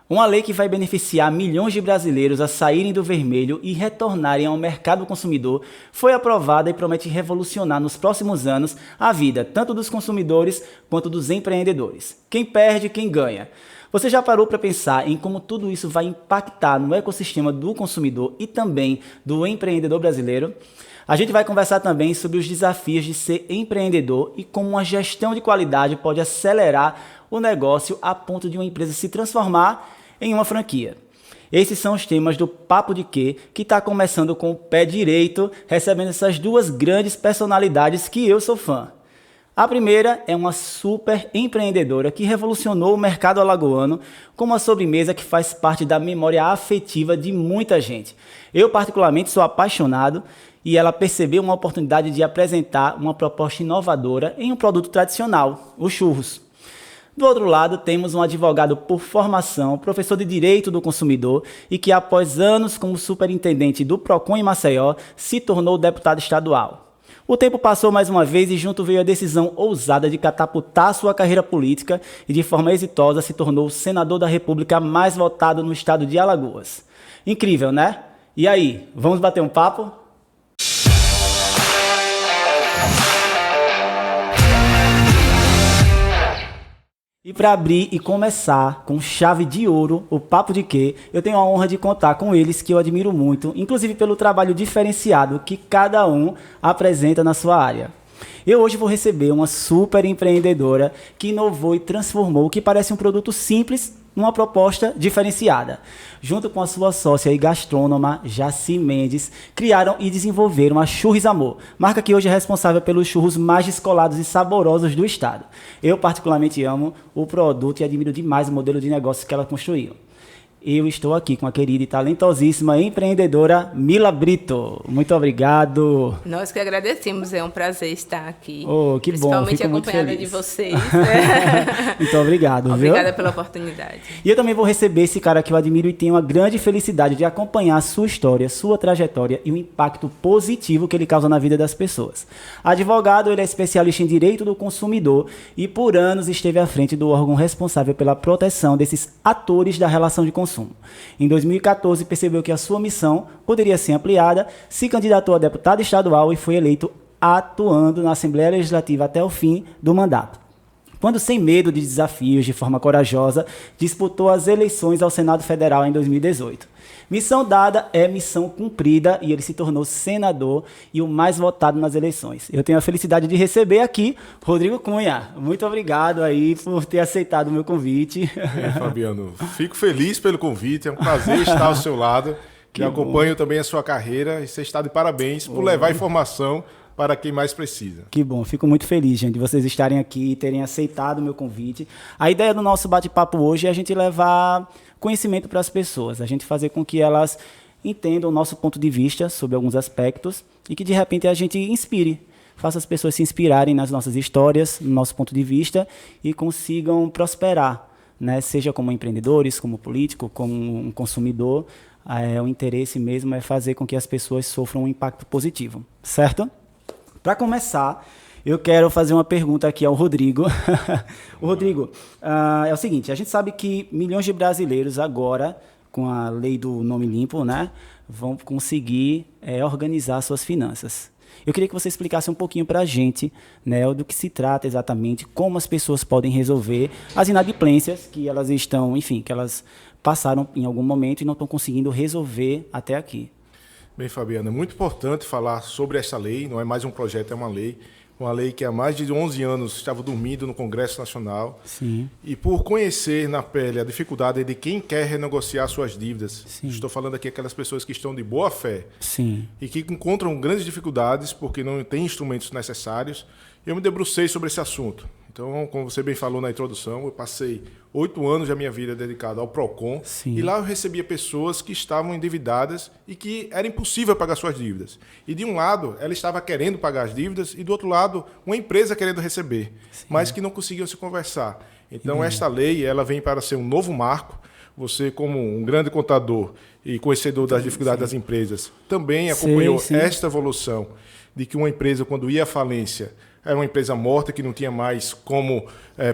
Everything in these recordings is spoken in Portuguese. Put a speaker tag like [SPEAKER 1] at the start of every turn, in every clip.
[SPEAKER 1] Uma lei que vai beneficiar milhões de brasileiros a saírem do vermelho e retornarem ao mercado consumidor foi aprovada e promete revolucionar nos próximos anos a vida tanto dos consumidores quanto dos empreendedores. Quem perde, quem ganha. Você já parou para pensar em como tudo isso vai impactar no ecossistema do consumidor e também do empreendedor brasileiro? A gente vai conversar também sobre os desafios de ser empreendedor e como uma gestão de qualidade pode acelerar o negócio a ponto de uma empresa se transformar em uma franquia. Esses são os temas do Papo de Quê, que está começando com o pé direito, recebendo essas duas grandes personalidades que eu sou fã. A primeira é uma super empreendedora que revolucionou o mercado alagoano com uma sobremesa que faz parte da memória afetiva de muita gente. Eu particularmente sou apaixonado e ela percebeu uma oportunidade de apresentar uma proposta inovadora em um produto tradicional, os churros. Do outro lado, temos um advogado por formação, professor de Direito do Consumidor e que, após anos como superintendente do Procon em Maceió, se tornou deputado estadual. O tempo passou mais uma vez e junto veio a decisão ousada de catapultar sua carreira política e, de forma exitosa, se tornou o senador da República mais votado no estado de Alagoas. Incrível, né? E aí, vamos bater um papo? E para abrir e começar com chave de ouro o Papo de Quê, eu tenho a honra de contar com eles que eu admiro muito, inclusive pelo trabalho diferenciado que cada um apresenta na sua área. Eu hoje vou receber uma super empreendedora que inovou e transformou o que parece um produto simples numa proposta diferenciada. Junto com a sua sócia e gastrônoma, Jaci Mendes, criaram e desenvolveram a Churros Amor, marca que hoje é responsável pelos churros mais descolados e saborosos do estado. Eu particularmente amo o produto e admiro demais o modelo de negócio que ela construiu. Eu estou aqui com a querida e talentosíssima empreendedora Mila Brito. Muito obrigado.
[SPEAKER 2] Nós que agradecemos, é um prazer estar aqui.
[SPEAKER 1] Oh, que bom, fico muito feliz.
[SPEAKER 2] Principalmente acompanhada de vocês.
[SPEAKER 1] Muito obrigado.
[SPEAKER 2] Obrigada
[SPEAKER 1] viu?
[SPEAKER 2] pela oportunidade.
[SPEAKER 1] E eu também vou receber esse cara que eu admiro e tenho a grande felicidade de acompanhar a sua história, sua trajetória e o impacto positivo que ele causa na vida das pessoas. Advogado, ele é especialista em direito do consumidor e por anos esteve à frente do órgão responsável pela proteção desses atores da relação de consumo. Em 2014, percebeu que a sua missão poderia ser ampliada, se candidatou a deputado estadual e foi eleito atuando na Assembleia Legislativa até o fim do mandato. Quando, sem medo de desafios, de forma corajosa, disputou as eleições ao Senado Federal em 2018. Missão dada é missão cumprida e ele se tornou senador e o mais votado nas eleições. Eu tenho a felicidade de receber aqui Rodrigo Cunha. Muito obrigado aí por ter aceitado o meu convite.
[SPEAKER 3] Fabiano, fico feliz pelo convite, é um prazer estar ao seu lado. Que acompanho também a sua carreira e você está de parabéns por levar informação para quem mais precisa.
[SPEAKER 1] Que bom, fico muito feliz, gente, de vocês estarem aqui e terem aceitado o meu convite. A ideia do nosso bate-papo hoje é a gente levar conhecimento para as pessoas, a gente fazer com que elas entendam o nosso ponto de vista sobre alguns aspectos e que, de repente, a gente inspire, faça as pessoas se inspirarem nas nossas histórias, no nosso ponto de vista e consigam prosperar, né? Seja como empreendedores, como político, como um consumidor. O interesse mesmo é fazer com que as pessoas sofram um impacto positivo, certo? Para começar, eu quero fazer uma pergunta aqui ao Rodrigo. O Rodrigo, é o seguinte, a gente sabe que milhões de brasileiros agora, com a lei do nome limpo, né, vão conseguir organizar suas finanças. Eu queria que você explicasse um pouquinho para a gente, né, do que se trata exatamente, como as pessoas podem resolver as inadimplências que elas estão, enfim, que elas passaram em algum momento e não estão conseguindo resolver até aqui.
[SPEAKER 3] Bem, Fabiano, é muito importante falar sobre essa lei, não é mais um projeto, é uma lei que há mais de 11 anos estava dormindo no Congresso Nacional.
[SPEAKER 1] Sim.
[SPEAKER 3] E por conhecer na pele a dificuldade de quem quer renegociar suas dívidas,
[SPEAKER 1] Sim.
[SPEAKER 3] Estou falando aqui aquelas pessoas que estão de boa fé.
[SPEAKER 1] Sim.
[SPEAKER 3] E que encontram grandes dificuldades porque não têm instrumentos necessários, eu me debrucei sobre esse assunto. Então, como você bem falou na introdução, eu passei 8 anos da minha vida dedicado ao Procon.
[SPEAKER 1] Sim.
[SPEAKER 3] E lá eu recebia pessoas que estavam endividadas e que era impossível pagar suas dívidas. E de um lado, ela estava querendo pagar as dívidas e do outro lado, uma empresa querendo receber, Sim. mas que não conseguiam se conversar. Então, esta lei ela vem para ser um novo marco. Você, como um grande contador e conhecedor das dificuldades das empresas, também acompanhou esta evolução de que uma empresa, quando ia à falência, era uma empresa morta que não tinha mais como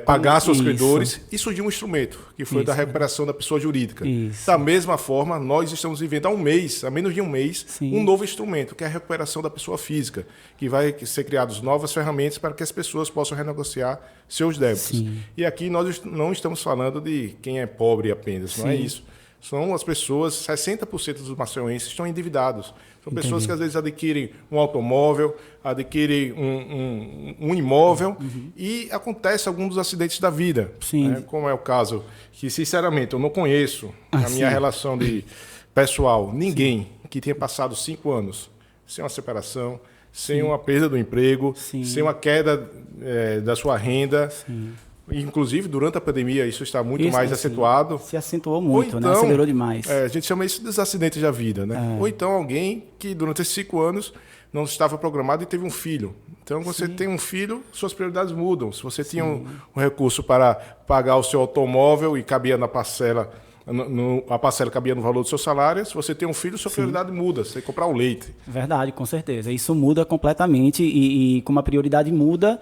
[SPEAKER 3] pagar seus
[SPEAKER 1] Isso.
[SPEAKER 3] credores, e surgiu um instrumento, que foi da recuperação da pessoa jurídica.
[SPEAKER 1] Isso.
[SPEAKER 3] Da mesma forma, nós estamos vivendo há menos de um mês,
[SPEAKER 1] Sim.
[SPEAKER 3] um novo instrumento, que é a recuperação da pessoa física, que vai ser criadas novas ferramentas para que as pessoas possam renegociar seus débitos.
[SPEAKER 1] Sim.
[SPEAKER 3] E aqui nós não estamos falando de quem é pobre apenas, não é isso. São as pessoas, 60% dos maceienses estão endividados. São pessoas que às vezes adquirem um automóvel, adquirem um imóvel e acontece alguns dos acidentes da vida.
[SPEAKER 1] Sim.
[SPEAKER 3] Né? Como é o caso que, sinceramente, eu não conheço na minha relação de pessoal, ninguém que tenha passado 5 anos sem uma separação, sem uma perda do emprego, sem uma queda da sua renda.
[SPEAKER 1] Sim.
[SPEAKER 3] Inclusive, durante a pandemia, isso está muito mais acentuado.
[SPEAKER 1] Se acentuou muito,
[SPEAKER 3] Ou então,
[SPEAKER 1] né? Acelerou demais.
[SPEAKER 3] A gente chama isso dos acidentes da vida, né? Ou então alguém que durante esses 5 anos não estava programado e teve um filho. Então, você tem um filho, suas prioridades mudam. Se você tinha um recurso para pagar o seu automóvel e cabia na parcela, a parcela cabia no valor do seu salário, se você tem um filho, sua prioridade muda. Você tem que comprar o leite.
[SPEAKER 1] Verdade, com certeza. Isso muda completamente e como a prioridade muda,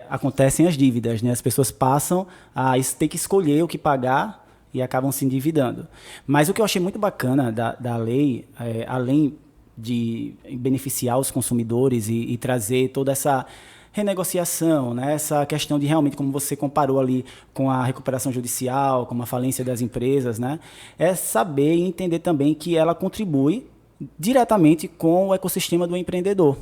[SPEAKER 1] acontecem as dívidas, né? As pessoas passam a ter que escolher o que pagar e acabam se endividando. Mas o que eu achei muito bacana da lei, além de beneficiar os consumidores e trazer toda essa renegociação, né? Essa questão de realmente, como você comparou ali com a recuperação judicial, com a falência das empresas, né? É saber e entender também que ela contribui diretamente com o ecossistema do empreendedor.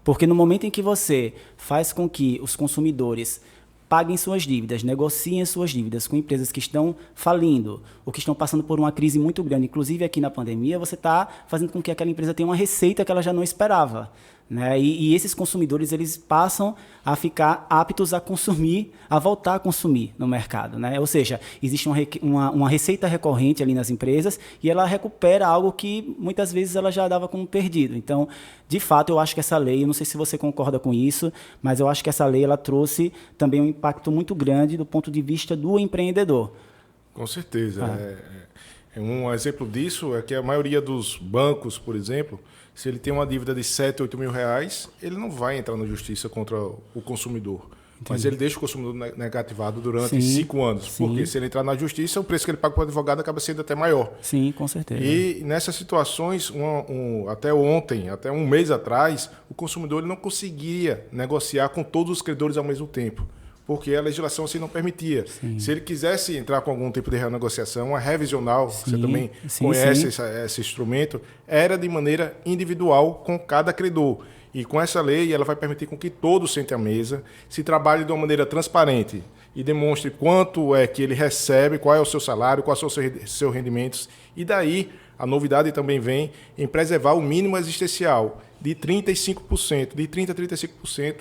[SPEAKER 1] Porque no momento em que você faz com que os consumidores paguem suas dívidas, negociem suas dívidas com empresas que estão falindo ou que estão passando por uma crise muito grande, inclusive aqui na pandemia, você está fazendo com que aquela empresa tenha uma receita que ela já não esperava. Né? E esses consumidores eles passam a ficar aptos a consumir, a voltar a consumir no mercado. Né? Ou seja, existe uma receita recorrente ali nas empresas e ela recupera algo que muitas vezes ela já dava como perdido. Então, de fato, eu acho que essa lei, eu não sei se você concorda com isso, mas eu acho que essa lei ela trouxe também um impacto muito grande do ponto de vista do empreendedor.
[SPEAKER 3] Com certeza. Um exemplo disso é que a maioria dos bancos, por exemplo, se ele tem uma dívida de 7, 8 mil reais, ele não vai entrar na justiça contra o consumidor. Entendi. Mas ele deixa o consumidor negativado durante 5 anos. Sim. Porque se ele entrar na justiça, o preço que ele paga para o advogado acaba sendo até maior.
[SPEAKER 1] Sim, com certeza.
[SPEAKER 3] E nessas situações, até ontem, até um mês atrás, o consumidor ele não conseguia negociar com todos os credores ao mesmo tempo, porque a legislação assim não permitia. Sim. Se ele quisesse entrar com algum tipo de renegociação, a revisional, você também conhece esse instrumento, era de maneira individual com cada credor. E com essa lei, ela vai permitir com que todos sentem à mesa, se trabalhe de uma maneira transparente e demonstre quanto é que ele recebe, qual é o seu salário, quais são os seus rendimentos. E daí, a novidade também vem em preservar o mínimo existencial de 35%, de 30% a 35%,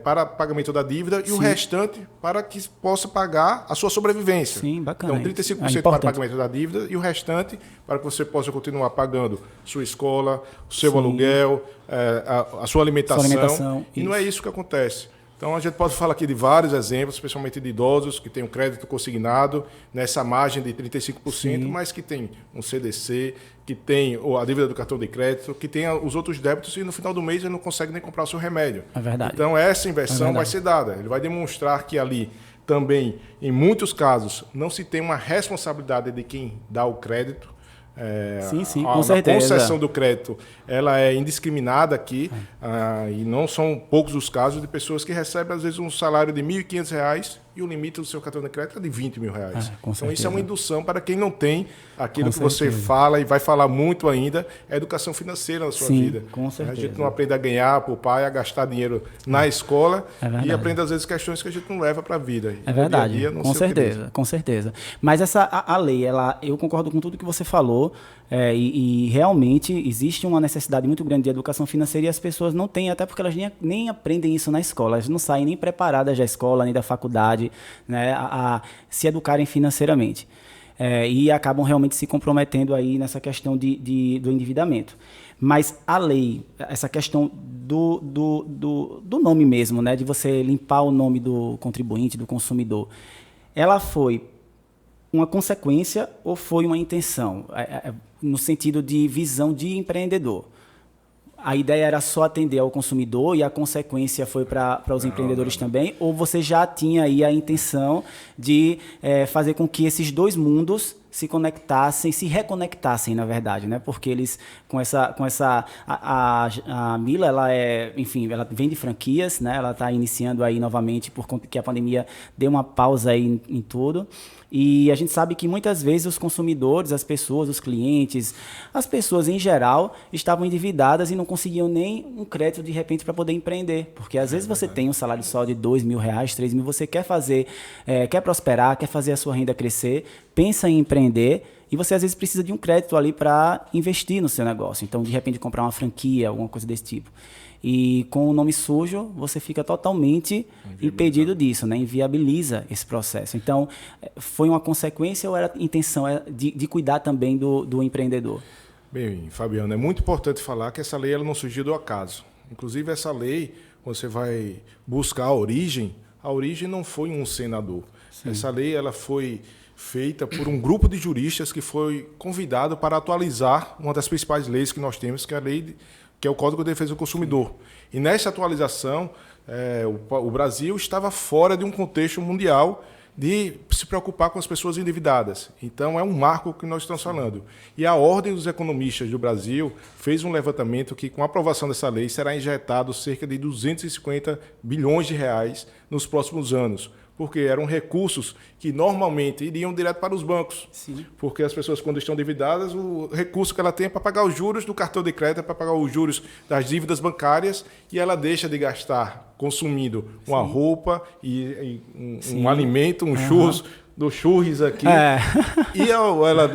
[SPEAKER 3] para pagamento da dívida e o restante para que possa pagar a sua sobrevivência.
[SPEAKER 1] Sim, bacana.
[SPEAKER 3] Então, 35% para o pagamento da dívida e o restante para que você possa continuar pagando sua escola, o seu aluguel, a sua alimentação. E não é isso que acontece. Então, a gente pode falar aqui de vários exemplos, especialmente de idosos que têm um crédito consignado nessa margem de 35%, mas que tem um CDC, que tem a dívida do cartão de crédito, que tem os outros débitos e no final do mês ele não consegue nem comprar o seu remédio.
[SPEAKER 1] É verdade.
[SPEAKER 3] Então, essa inversão vai ser dada. Ele vai demonstrar que ali também, em muitos casos, não se tem uma responsabilidade de quem dá o crédito.
[SPEAKER 1] Sim, com certeza.
[SPEAKER 3] A concessão do crédito ela é indiscriminada aqui e não são poucos os casos de pessoas que recebem, às vezes, um salário de R$ 1.500 e o limite do seu cartão de crédito é de R$ 20 mil. Então, isso é uma indução para quem não tem aquilo que você fala e vai falar muito ainda, é educação financeira na sua vida.
[SPEAKER 1] Com certeza.
[SPEAKER 3] A gente não aprende a ganhar, poupar, a gastar dinheiro na escola e aprende, às vezes, questões que a gente não leva para a vida.
[SPEAKER 1] É verdade,
[SPEAKER 3] dia a dia,
[SPEAKER 1] com certeza, com certeza. Mas a lei, eu concordo com tudo que você falou e realmente existe uma necessidade muito grande de educação financeira e as pessoas não têm, até porque elas nem aprendem isso na escola, elas não saem nem preparadas da escola, nem da faculdade, né, a se educarem financeiramente. E acabam realmente se comprometendo aí nessa questão do endividamento. Mas a lei, essa questão do nome mesmo, né, de você limpar o nome do contribuinte, do consumidor, ela foi uma consequência ou foi uma intenção, no sentido de visão de empreendedor? a ideia era só atender ao consumidor e a consequência foi para os empreendedores também? Ou você já tinha aí a intenção de fazer com que esses dois mundos se conectassem, se reconectassem, na verdade, né? Porque eles, a Mila, ela vende franquias, né? Ela está iniciando aí novamente por conta que a pandemia deu uma pausa aí em tudo. E a gente sabe que muitas vezes os consumidores, as pessoas, os clientes, as pessoas em geral estavam endividadas e não conseguiam nem um crédito de repente para poder empreender. Porque às vezes você tem um salário só de R$2.000, R$3.000, você quer fazer, quer prosperar, quer fazer a sua renda crescer, pensa em empreender e você às vezes precisa de um crédito ali para investir no seu negócio. Então, de repente, comprar uma franquia, alguma coisa desse tipo. E com o nome sujo, você fica totalmente impedido disso, né? Inviabiliza esse processo. Então, foi uma consequência ou era a intenção de cuidar também do empreendedor?
[SPEAKER 3] Bem, Fabiano, é muito importante falar que essa lei ela não surgiu do acaso. Inclusive, essa lei, quando você vai buscar a origem não foi um senador. Sim. Essa lei ela foi feita por um grupo de juristas que foi convidado para atualizar uma das principais leis que nós temos, que é a lei que é o Código de Defesa do Consumidor. E nessa atualização, o Brasil estava fora de um contexto mundial de se preocupar com as pessoas endividadas. Então, é um marco que nós estamos falando. E a Ordem dos Economistas do Brasil fez um levantamento que, com a aprovação dessa lei, será injetado cerca de 250 bilhões de reais nos próximos anos. Porque eram recursos que normalmente iriam direto para os bancos. Sim. Porque as pessoas, quando estão endividadas, o recurso que ela tem é para pagar os juros do cartão de crédito, é para pagar os juros das dívidas bancárias, e ela deixa de gastar consumindo uma roupa e um alimento, churros, do churros aqui. E ela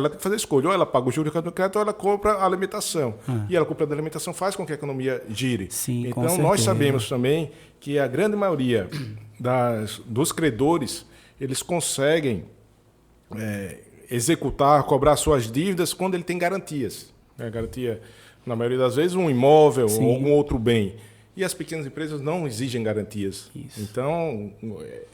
[SPEAKER 3] tem que fazer escolha. Ou ela paga o juros do cartão de crédito ou ela compra a alimentação. E ela compra a alimentação faz com que a economia gire.
[SPEAKER 1] Sim,
[SPEAKER 3] então, nós sabemos também que a grande maioria dos credores, eles conseguem executar, cobrar suas dívidas quando ele tem garantias. Garantia, na maioria das vezes, um imóvel ou algum outro bem. E as pequenas empresas não exigem garantias. Isso. Então,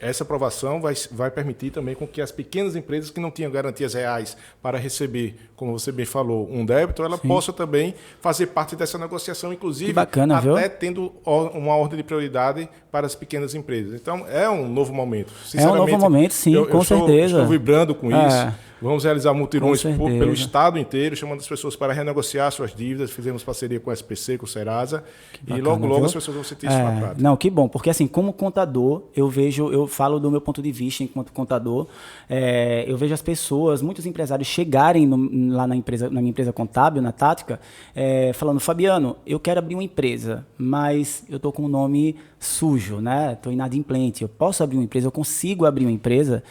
[SPEAKER 3] essa aprovação vai permitir também com que as pequenas empresas que não tinham garantias reais para receber, como você bem falou, um débito, ela possa também fazer parte dessa negociação, inclusive
[SPEAKER 1] bacana,
[SPEAKER 3] até tendo uma ordem de prioridade para as pequenas empresas. Então, é um novo momento.
[SPEAKER 1] É um novo momento, sim, com certeza.
[SPEAKER 3] Estou vibrando com isso. Vamos realizar mutirões pelo estado inteiro, chamando as pessoas para renegociar suas dívidas. Fizemos parceria com a SPC, com o Serasa. E logo as pessoas vão sentir isso na prática.
[SPEAKER 1] Não, que bom, porque assim, como contador, eu falo do meu ponto de vista enquanto contador, eu vejo as pessoas, muitos empresários chegarem lá na minha empresa contábil, na Tática, falando: Fabiano, eu quero abrir uma empresa, mas eu estou com o nome sujo, né? Estou inadimplente. Eu posso abrir uma empresa, eu consigo abrir uma empresa.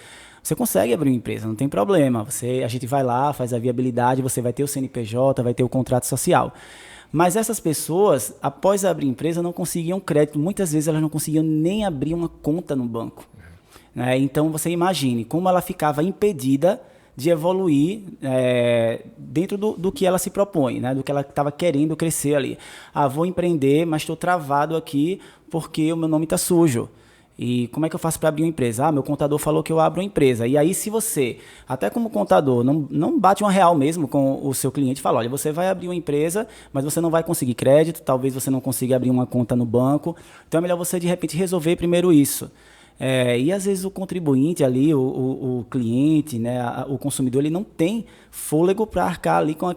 [SPEAKER 1] Você consegue abrir uma empresa, não tem problema. A gente vai lá, faz a viabilidade, você vai ter o CNPJ, vai ter o contrato social. Mas essas pessoas, após abrir empresa, não conseguiam crédito. Muitas vezes elas não conseguiam nem abrir uma conta no banco. Então, você imagine como ela ficava impedida de evoluir dentro do que ela se propõe, né? Do que ela estava querendo crescer ali. Vou empreender, mas estou travado aqui porque o meu nome está sujo. E como é que eu faço para abrir uma empresa? Meu contador falou que eu abro uma empresa. E aí, se você, até como contador, não bate uma real mesmo com o seu cliente, fala: olha, você vai abrir uma empresa, mas você não vai conseguir crédito, talvez você não consiga abrir uma conta no banco. Então, é melhor você, de repente, resolver primeiro isso. E, às vezes, o contribuinte ali, o cliente, né, o consumidor, ele não tem fôlego para arcar ali com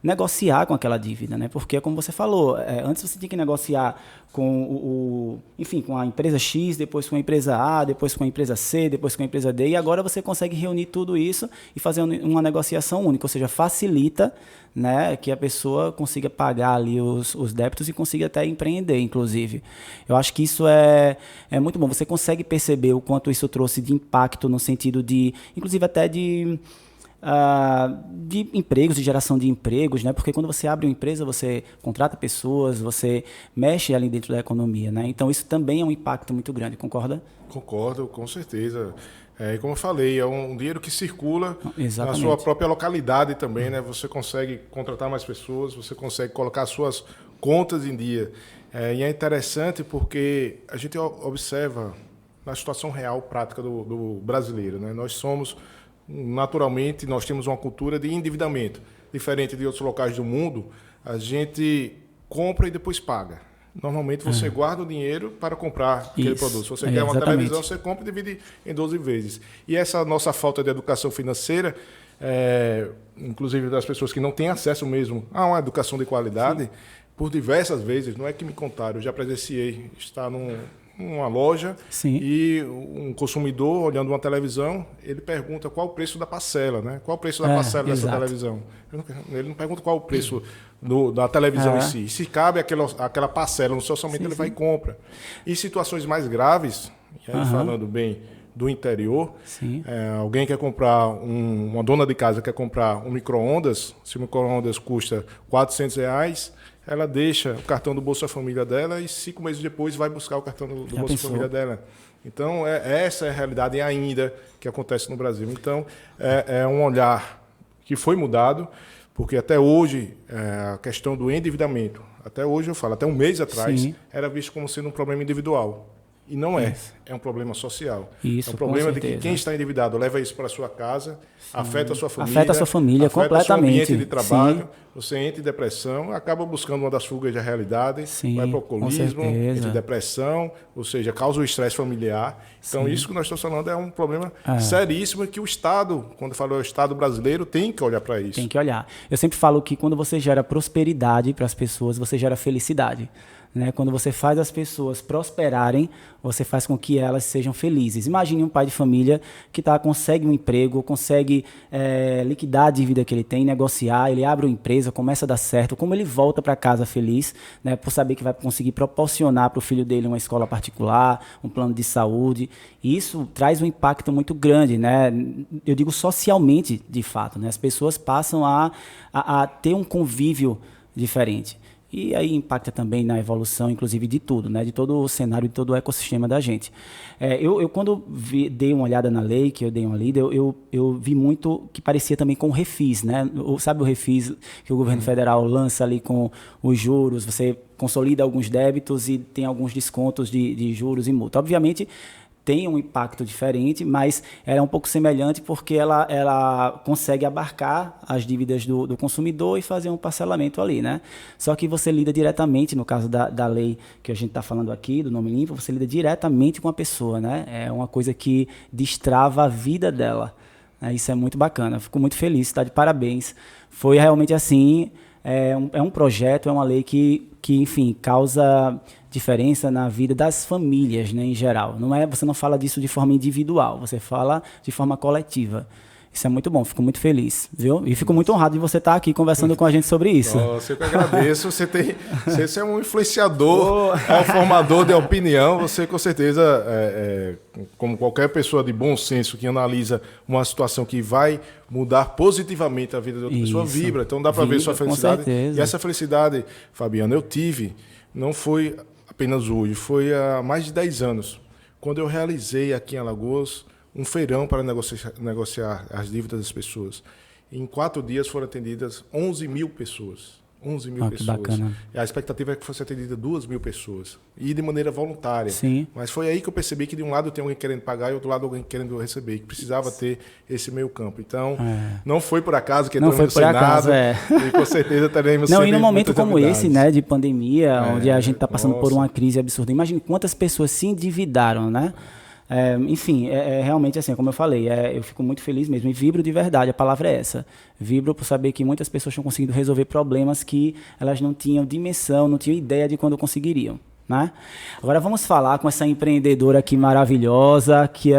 [SPEAKER 1] negociar com aquela dívida, né? Porque, como você falou, antes você tinha que negociar com com a empresa X, depois com a empresa A, depois com a empresa C, depois com a empresa D, e agora você consegue reunir tudo isso e fazer uma negociação única, ou seja, facilita, né, que a pessoa consiga pagar ali os débitos e consiga até empreender, inclusive. Eu acho que isso é muito bom. Você consegue perceber o quanto isso trouxe de impacto no sentido de, inclusive até de empregos, de geração de empregos, né? Porque quando você abre uma empresa, você contrata pessoas, você mexe ali dentro da economia, né? Então, isso também é um impacto muito grande, concorda?
[SPEAKER 3] Concordo, com certeza. Como eu falei, é um dinheiro que circula
[SPEAKER 1] Exatamente.
[SPEAKER 3] na sua própria localidade também, né? Você consegue contratar mais pessoas, você consegue colocar suas contas em dia. E é interessante porque a gente observa na situação real, prática do brasileiro, né? Naturalmente, nós temos uma cultura de endividamento. Diferente de outros locais do mundo, a gente compra e depois paga. Normalmente você guarda o dinheiro para comprar aquele produto. Se você quer uma televisão, você compra e divide em 12 vezes. E essa nossa falta de educação financeira, inclusive das pessoas que não têm acesso mesmo a uma educação de qualidade, por diversas vezes, não é que me contaram, eu já presenciei estar numa loja e um consumidor olhando uma televisão, ele pergunta qual o preço da parcela, né? Qual o preço da parcela dessa televisão? Ele não pergunta qual o preço da televisão em si. Se cabe aquela parcela no seu orçamento, ele vai e compra. Em situações mais graves, e aí falando bem do interior, alguém quer comprar, uma dona de casa quer comprar um micro-ondas, se o micro-ondas custa R$400, ela deixa o cartão do Bolsa Família dela e 5 meses depois vai buscar o cartão do Bolsa Família dela. Então, essa é a realidade ainda que acontece no Brasil. Então, é um olhar que foi mudado, porque até hoje, a questão do endividamento, até hoje eu falo, até um mês atrás, era visto como sendo um problema individual. E não é. É um problema social.
[SPEAKER 1] Isso,
[SPEAKER 3] é um problema de que quem está endividado leva isso para a sua casa, afeta a sua família.
[SPEAKER 1] Afeta a sua família completamente.
[SPEAKER 3] Afeta o seu ambiente de trabalho, você entra em depressão, acaba buscando uma das fugas da realidade, vai para o alcoolismo, entra em depressão, ou seja, causa o estresse familiar. Então, isso que nós estamos falando é um problema seríssimo que o Estado, quando falou o Estado brasileiro, tem que olhar para isso.
[SPEAKER 1] Tem que olhar. Eu sempre falo que quando você gera prosperidade para as pessoas, você gera felicidade. Né? Quando você faz as pessoas prosperarem, você faz com que elas sejam felizes. Imagine um pai de família que consegue um emprego, consegue liquidar a dívida que ele tem, negociar, ele abre uma empresa, começa a dar certo, como ele volta para casa feliz, né? Por saber que vai conseguir proporcionar para o filho dele uma escola particular, um plano de saúde. E isso traz um impacto muito grande, né? Eu digo socialmente, de fato. Né? As pessoas passam a ter um convívio diferente. E aí impacta também na evolução, inclusive, de tudo, né? De todo o cenário, de todo o ecossistema da gente. Eu quando dei uma olhada na lei, que eu dei uma lida, eu vi muito que parecia também com o refis, né? Sabe o refis que o governo federal lança ali com os juros, você consolida alguns débitos e tem alguns descontos de juros e multa. Obviamente, tem um impacto diferente, mas ela é um pouco semelhante porque ela consegue abarcar as dívidas do consumidor e fazer um parcelamento ali, né? Só que você lida diretamente, no caso da lei que a gente está falando aqui, do Nome Limpo, você lida diretamente com a pessoa, né? É uma coisa que destrava a vida dela. Isso é muito bacana, fico muito feliz, está de parabéns. Foi realmente assim, é um projeto, é uma lei que enfim, causa diferença na vida das famílias, né, em geral. Você não fala disso de forma individual, você fala de forma coletiva. Isso é muito bom, fico muito feliz, viu? E fico muito honrado de você estar aqui conversando com a gente sobre isso.
[SPEAKER 3] Nossa, eu que agradeço. Você é um influenciador, é um formador de opinião. Você, com certeza, como qualquer pessoa de bom senso que analisa uma situação que vai mudar positivamente a vida de outra pessoa, vibra. Então, dá para ver sua felicidade. E essa felicidade, Fabiana, eu tive, não foi apenas hoje, foi há mais de 10 anos, quando eu realizei aqui em Alagoas um feirão para negociar as dívidas das pessoas. Em 4 dias foram atendidas 11 mil pessoas. 11 mil pessoas.
[SPEAKER 1] Bacana.
[SPEAKER 3] A expectativa é que fosse atendida 2 mil pessoas. E de maneira voluntária.
[SPEAKER 1] Sim.
[SPEAKER 3] Mas foi aí que eu percebi que de um lado tem alguém querendo pagar e do outro lado alguém querendo receber. Que precisava ter esse meio campo. Então, não foi por acaso que entramos no Senado. E com certeza teremos
[SPEAKER 1] e num momento como esse, né, de pandemia, onde a gente está passando por uma crise absurda. Imagine quantas pessoas se endividaram, né? Enfim, realmente assim, como eu falei, eu fico muito feliz mesmo e vibro de verdade, a palavra é essa. Vibro por saber que muitas pessoas estão conseguindo resolver problemas que elas não tinham dimensão, não tinham ideia de quando conseguiriam. Né? Agora vamos falar com essa empreendedora aqui maravilhosa, que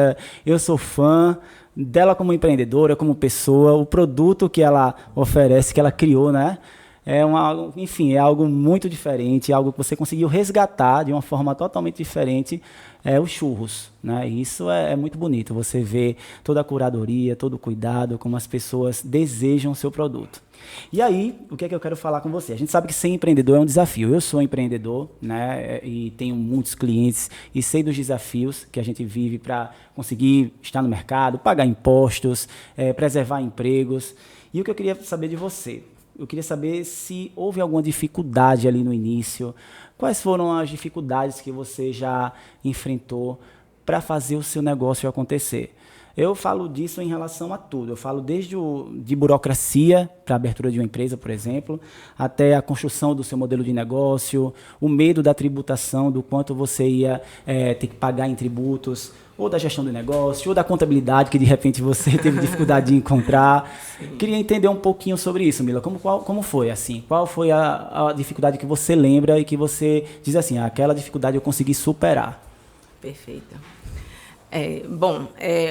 [SPEAKER 1] eu sou fã dela como empreendedora, como pessoa, o produto que ela oferece, que ela criou, né? Enfim, é algo muito diferente, algo que você conseguiu resgatar de uma forma totalmente diferente, os churros, né? E isso é muito bonito, você vê toda a curadoria, todo o cuidado, como as pessoas desejam o seu produto. E aí, o que é que eu quero falar com você? A gente sabe que ser empreendedor é um desafio. Eu sou empreendedor, né? E tenho muitos clientes e sei dos desafios que a gente vive para conseguir estar no mercado, pagar impostos, preservar empregos. E o que eu queria saber de você? Eu queria saber se houve alguma dificuldade ali no início. Quais foram as dificuldades que você já enfrentou para fazer o seu negócio acontecer? Eu falo disso em relação a tudo. Eu falo desde de burocracia para a abertura de uma empresa, por exemplo, até a construção do seu modelo de negócio, o medo da tributação, do quanto você ia ter que pagar em tributos, ou da gestão do negócio, ou da contabilidade, que de repente você teve dificuldade de encontrar. Sim. Queria entender um pouquinho sobre isso, Mila. Como foi assim? Qual foi a dificuldade que você lembra e que você diz assim, aquela dificuldade eu consegui superar?
[SPEAKER 2] Perfeito.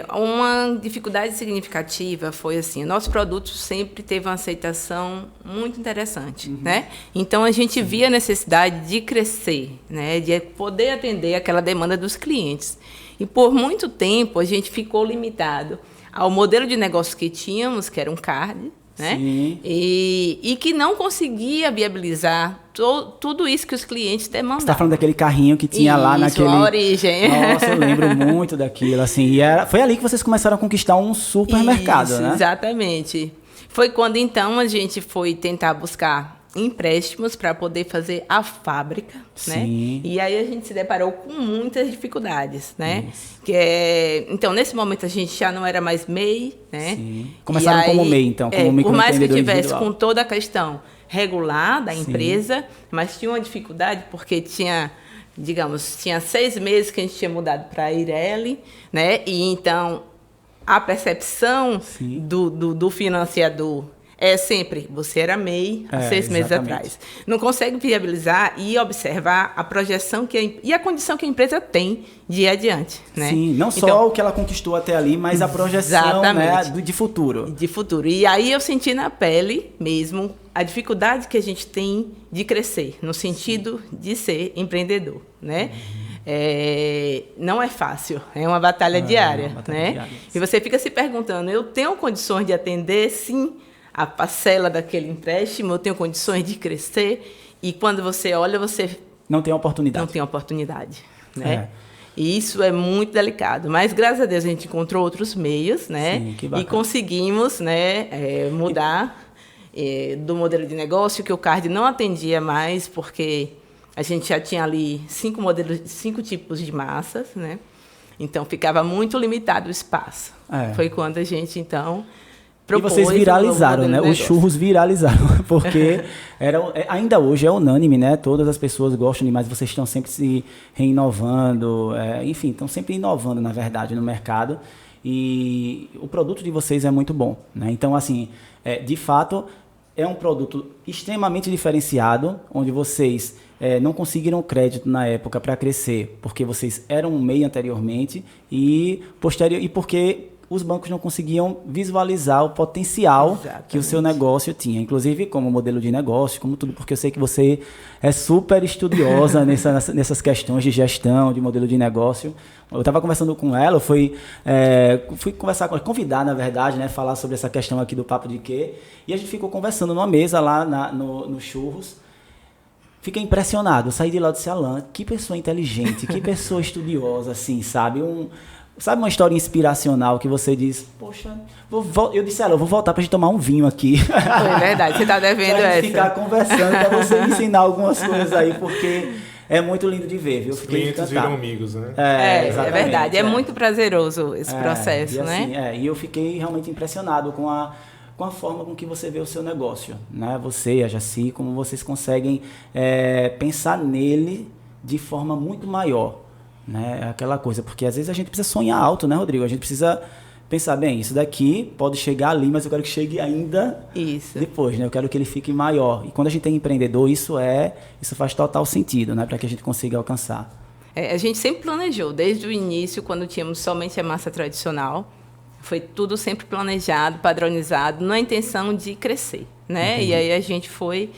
[SPEAKER 2] Uma dificuldade significativa foi assim, o nosso produto sempre teve uma aceitação muito interessante, né? Então, a gente via a necessidade de crescer, né? De poder atender aquela demanda dos clientes. E, por muito tempo, a gente ficou limitado ao modelo de negócio que tínhamos, que era um card, né? E que não conseguia viabilizar tudo isso que os clientes demandavam. Você
[SPEAKER 1] está falando daquele carrinho que tinha lá naquele...
[SPEAKER 2] a origem.
[SPEAKER 1] Nossa, eu lembro muito daquilo, assim. E foi ali que vocês começaram a conquistar um supermercado, né?
[SPEAKER 2] Exatamente. Foi quando, então, a gente foi tentar buscar empréstimos para poder fazer a fábrica, né? E aí a gente se deparou com muitas dificuldades, né? Então, nesse momento a gente já não era mais MEI, né?
[SPEAKER 1] Sim. Começaram como MEI, então, como microempreendedor
[SPEAKER 2] por mais que tivesse
[SPEAKER 1] individual.
[SPEAKER 2] Com toda a questão regular da empresa, mas tinha uma dificuldade porque tinha 6 meses que a gente tinha mudado para a Ireli, né? E então a percepção do financiador é sempre, você era MEI há 6 meses atrás. Não consegue viabilizar e observar a projeção e a condição que a empresa tem de ir adiante, né?
[SPEAKER 1] Sim, não só o que ela conquistou até ali, mas a projeção, né, de futuro.
[SPEAKER 2] De futuro. E aí eu senti na pele mesmo a dificuldade que a gente tem de crescer, no sentido de ser empreendedor, né? Não é fácil, é uma batalha diária, né? E você fica se perguntando, eu tenho condições de atender, sim, a parcela daquele empréstimo, eu tenho condições de crescer, e quando você olha, você...
[SPEAKER 1] Não tem oportunidade.
[SPEAKER 2] Não tem oportunidade, né? E isso é muito delicado, mas graças a Deus a gente encontrou outros meios, né?
[SPEAKER 1] Sim, que bacana.
[SPEAKER 2] E conseguimos, né, mudar do modelo de negócio, que o card não atendia mais, porque a gente já tinha ali 5 tipos de massas, né? Então ficava muito limitado o espaço. Foi quando a gente, então...
[SPEAKER 1] E vocês viralizaram, né? Os churros viralizaram, porque ainda hoje é unânime, né? Todas as pessoas gostam demais, vocês estão sempre se reinovando, enfim, estão sempre inovando, na verdade, no mercado. E o produto de vocês é muito bom, né? Então, assim, de fato, é um produto extremamente diferenciado, onde vocês não conseguiram crédito na época para crescer, porque vocês eram um MEI anteriormente e porque os bancos não conseguiam visualizar o potencial que o seu negócio tinha. Inclusive, como modelo de negócio, como tudo, porque eu sei que você é super estudiosa nessas questões de gestão, de modelo de negócio. Eu estava conversando com ela, fui conversar com ela, convidar, na verdade, né, falar sobre essa questão aqui do Papo de Quê, e a gente ficou conversando numa mesa lá no Churros. Fiquei impressionado, eu saí de lá e disse, Alan, que pessoa inteligente, que pessoa estudiosa, assim, sabe? Sabe uma história inspiracional que você diz, poxa, eu disse a ela, eu vou voltar pra gente tomar um vinho aqui.
[SPEAKER 2] Foi verdade, você tá devendo
[SPEAKER 1] pra
[SPEAKER 2] essa.
[SPEAKER 1] Ficar conversando, pra você me ensinar algumas coisas aí, porque é muito lindo de ver, viu?
[SPEAKER 3] Os clientes viram amigos, né?
[SPEAKER 2] É verdade, é muito prazeroso esse processo,
[SPEAKER 1] assim,
[SPEAKER 2] né?
[SPEAKER 1] E eu fiquei realmente impressionado com a forma com que você vê o seu negócio, né? Você, a Jaci, como vocês conseguem pensar nele de forma muito maior. Né? Aquela coisa, porque às vezes a gente precisa sonhar alto, né, Rodrigo? A gente precisa pensar, bem, isso daqui pode chegar ali, mas eu quero que chegue ainda depois, né? Eu quero que ele fique maior. E quando a gente tem empreendedor, isso faz total sentido, né? Para que a gente consiga alcançar.
[SPEAKER 2] A gente sempre planejou, desde o início, quando tínhamos somente a massa tradicional, foi tudo sempre planejado, padronizado, na intenção de crescer, né? Entendi. E aí a gente foi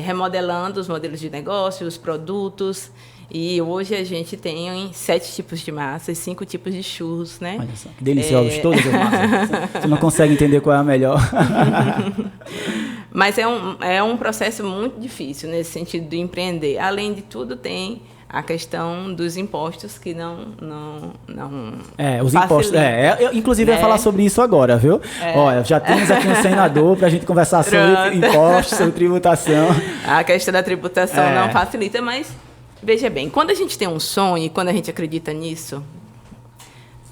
[SPEAKER 2] remodelando os modelos de negócio, os produtos. E hoje a gente tem 7 tipos de massas, 5 tipos de churros, né?
[SPEAKER 1] Olha só, que deliciosos, todas as massas. Você não consegue entender qual é a melhor.
[SPEAKER 2] Mas é um processo muito difícil nesse sentido de empreender. Além de tudo, tem a questão dos impostos que não
[SPEAKER 1] os impostos. Inclusive, eu ia falar sobre isso agora, viu? Olha, já temos aqui um senador para a gente conversar sobre impostos, sobre tributação.
[SPEAKER 2] A questão da tributação não facilita, mas... Veja bem, quando a gente tem um sonho e quando a gente acredita nisso,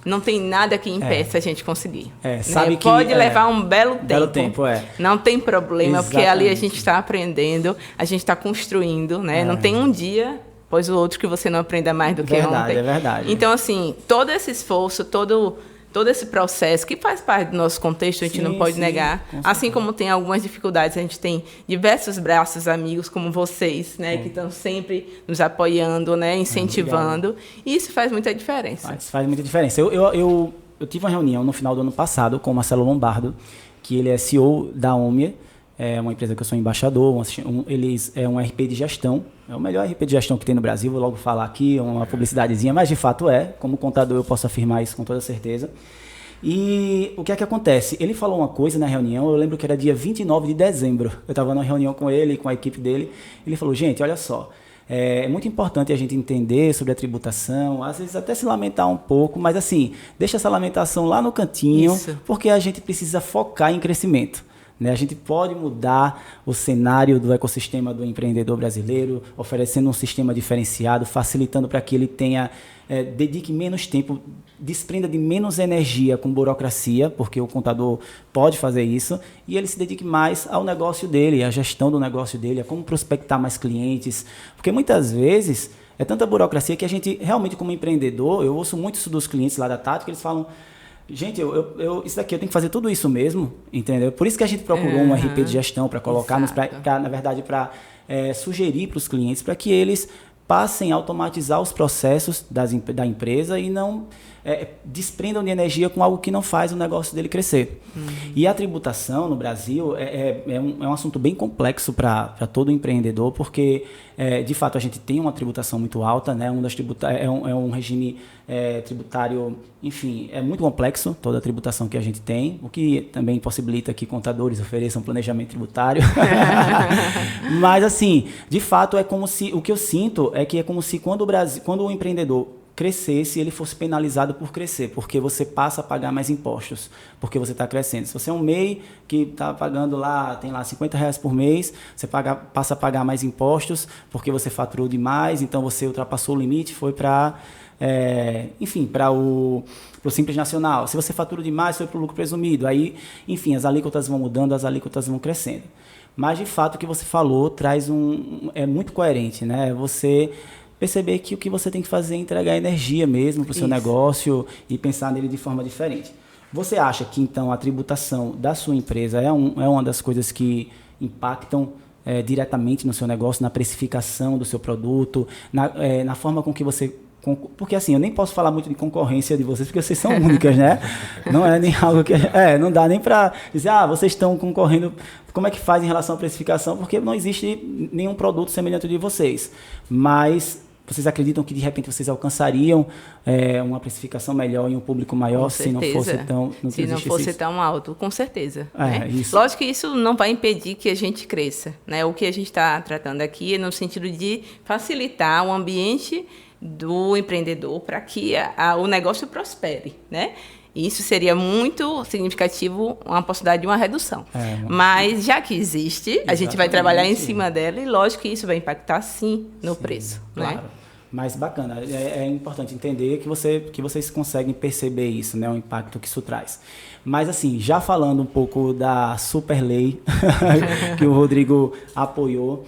[SPEAKER 2] não tem nada que impeça a gente conseguir.
[SPEAKER 1] Sabe que
[SPEAKER 2] pode levar um belo tempo. Não tem problema,
[SPEAKER 1] Exatamente.
[SPEAKER 2] porque ali a gente está aprendendo, a gente está construindo, né? Não tem um dia após o outro que você não aprenda mais do que ontem.
[SPEAKER 1] É verdade.
[SPEAKER 2] Então, assim, todo esse esforço, todo esse processo, que faz parte do nosso contexto, a gente não pode negar. Assim como tem algumas dificuldades, a gente tem diversos braços amigos, como vocês, né, que estão sempre nos apoiando, né, incentivando. E isso faz muita diferença.
[SPEAKER 1] Faz muita diferença. Eu tive uma reunião no final do ano passado com o Marcelo Lombardo, que ele é CEO da Omnia, é uma empresa que eu sou embaixador, eles é um RP de gestão, é o melhor RP de gestão que tem no Brasil, vou logo falar aqui, uma publicidadezinha, mas de fato como contador eu posso afirmar isso com toda certeza. E o que é que acontece? Ele falou uma coisa na reunião, eu lembro que era dia 29 de dezembro, eu estava numa reunião com ele, com a equipe dele, ele falou, gente, olha só, é muito importante a gente entender sobre a tributação, às vezes até se lamentar um pouco, mas assim, deixa essa lamentação lá no cantinho, porque a gente precisa focar em crescimento. A gente pode mudar o cenário do ecossistema do empreendedor brasileiro, oferecendo um sistema diferenciado, facilitando para que ele dedique menos tempo, desprenda de menos energia com burocracia, porque o contador pode fazer isso, e ele se dedique mais ao negócio dele, à gestão do negócio dele, a como prospectar mais clientes, porque muitas vezes é tanta burocracia que a gente, realmente como empreendedor, eu ouço muito isso dos clientes lá da Tática, eles falam, gente, isso daqui eu tenho que fazer tudo isso mesmo, entendeu? Por isso que a gente procurou um RP de gestão para colocar, na verdade, para sugerir para os clientes, para que eles passem a automatizar os processos da empresa e não desprendam de energia com algo que não faz o negócio dele crescer. E a tributação no Brasil é um assunto bem complexo para todo empreendedor, porque, de fato, a gente tem uma tributação muito alta, né? É um regime tributário, enfim, é muito complexo toda a tributação que a gente tem, o que também possibilita que contadores ofereçam planejamento tributário. Mas, assim, de fato, o que eu sinto é que é como se quando o empreendedor crescesse, ele fosse penalizado por crescer, porque você passa a pagar mais impostos, porque você está crescendo. Se você é um MEI que está pagando tem lá R$50 por mês, você passa a pagar mais impostos, porque você faturou demais, então você ultrapassou o limite, foi para o Simples Nacional. Se você fatura demais, foi para o lucro presumido. Aí, enfim, as alíquotas vão mudando, as alíquotas vão crescendo. Mas, de fato, o que você falou é muito coerente, né? Você perceber que o que você tem que fazer é entregar energia mesmo para o seu negócio e pensar nele de forma diferente. Você acha que, então, a tributação da sua empresa é uma das coisas que impactam diretamente no seu negócio, na precificação do seu produto, na forma com que você... Porque, assim, eu nem posso falar muito de concorrência de vocês, porque vocês são únicas, né? Não é nem algo que... não dá nem para dizer, vocês estão concorrendo... Como é que faz em relação à precificação? Porque não existe nenhum produto semelhante de vocês. Mas vocês acreditam que, de repente, vocês alcançariam uma precificação melhor em um público maior se não fosse tão...
[SPEAKER 2] Se não fosse tão alto, com certeza. Né?
[SPEAKER 1] Isso.
[SPEAKER 2] Lógico que isso não vai impedir que a gente cresça, né? O que a gente está tratando aqui é no sentido de facilitar o ambiente do empreendedor para que o negócio prospere, né? Isso seria muito significativo, uma possibilidade de uma redução. Mas, já que existe, a gente vai trabalhar em cima dela e, lógico, que isso vai impactar, sim, no preço.
[SPEAKER 1] Claro. Né? Mas, bacana, é importante entender que vocês conseguem perceber isso, né? O impacto que isso traz. Mas, assim, já falando um pouco da super lei que o Rodrigo apoiou,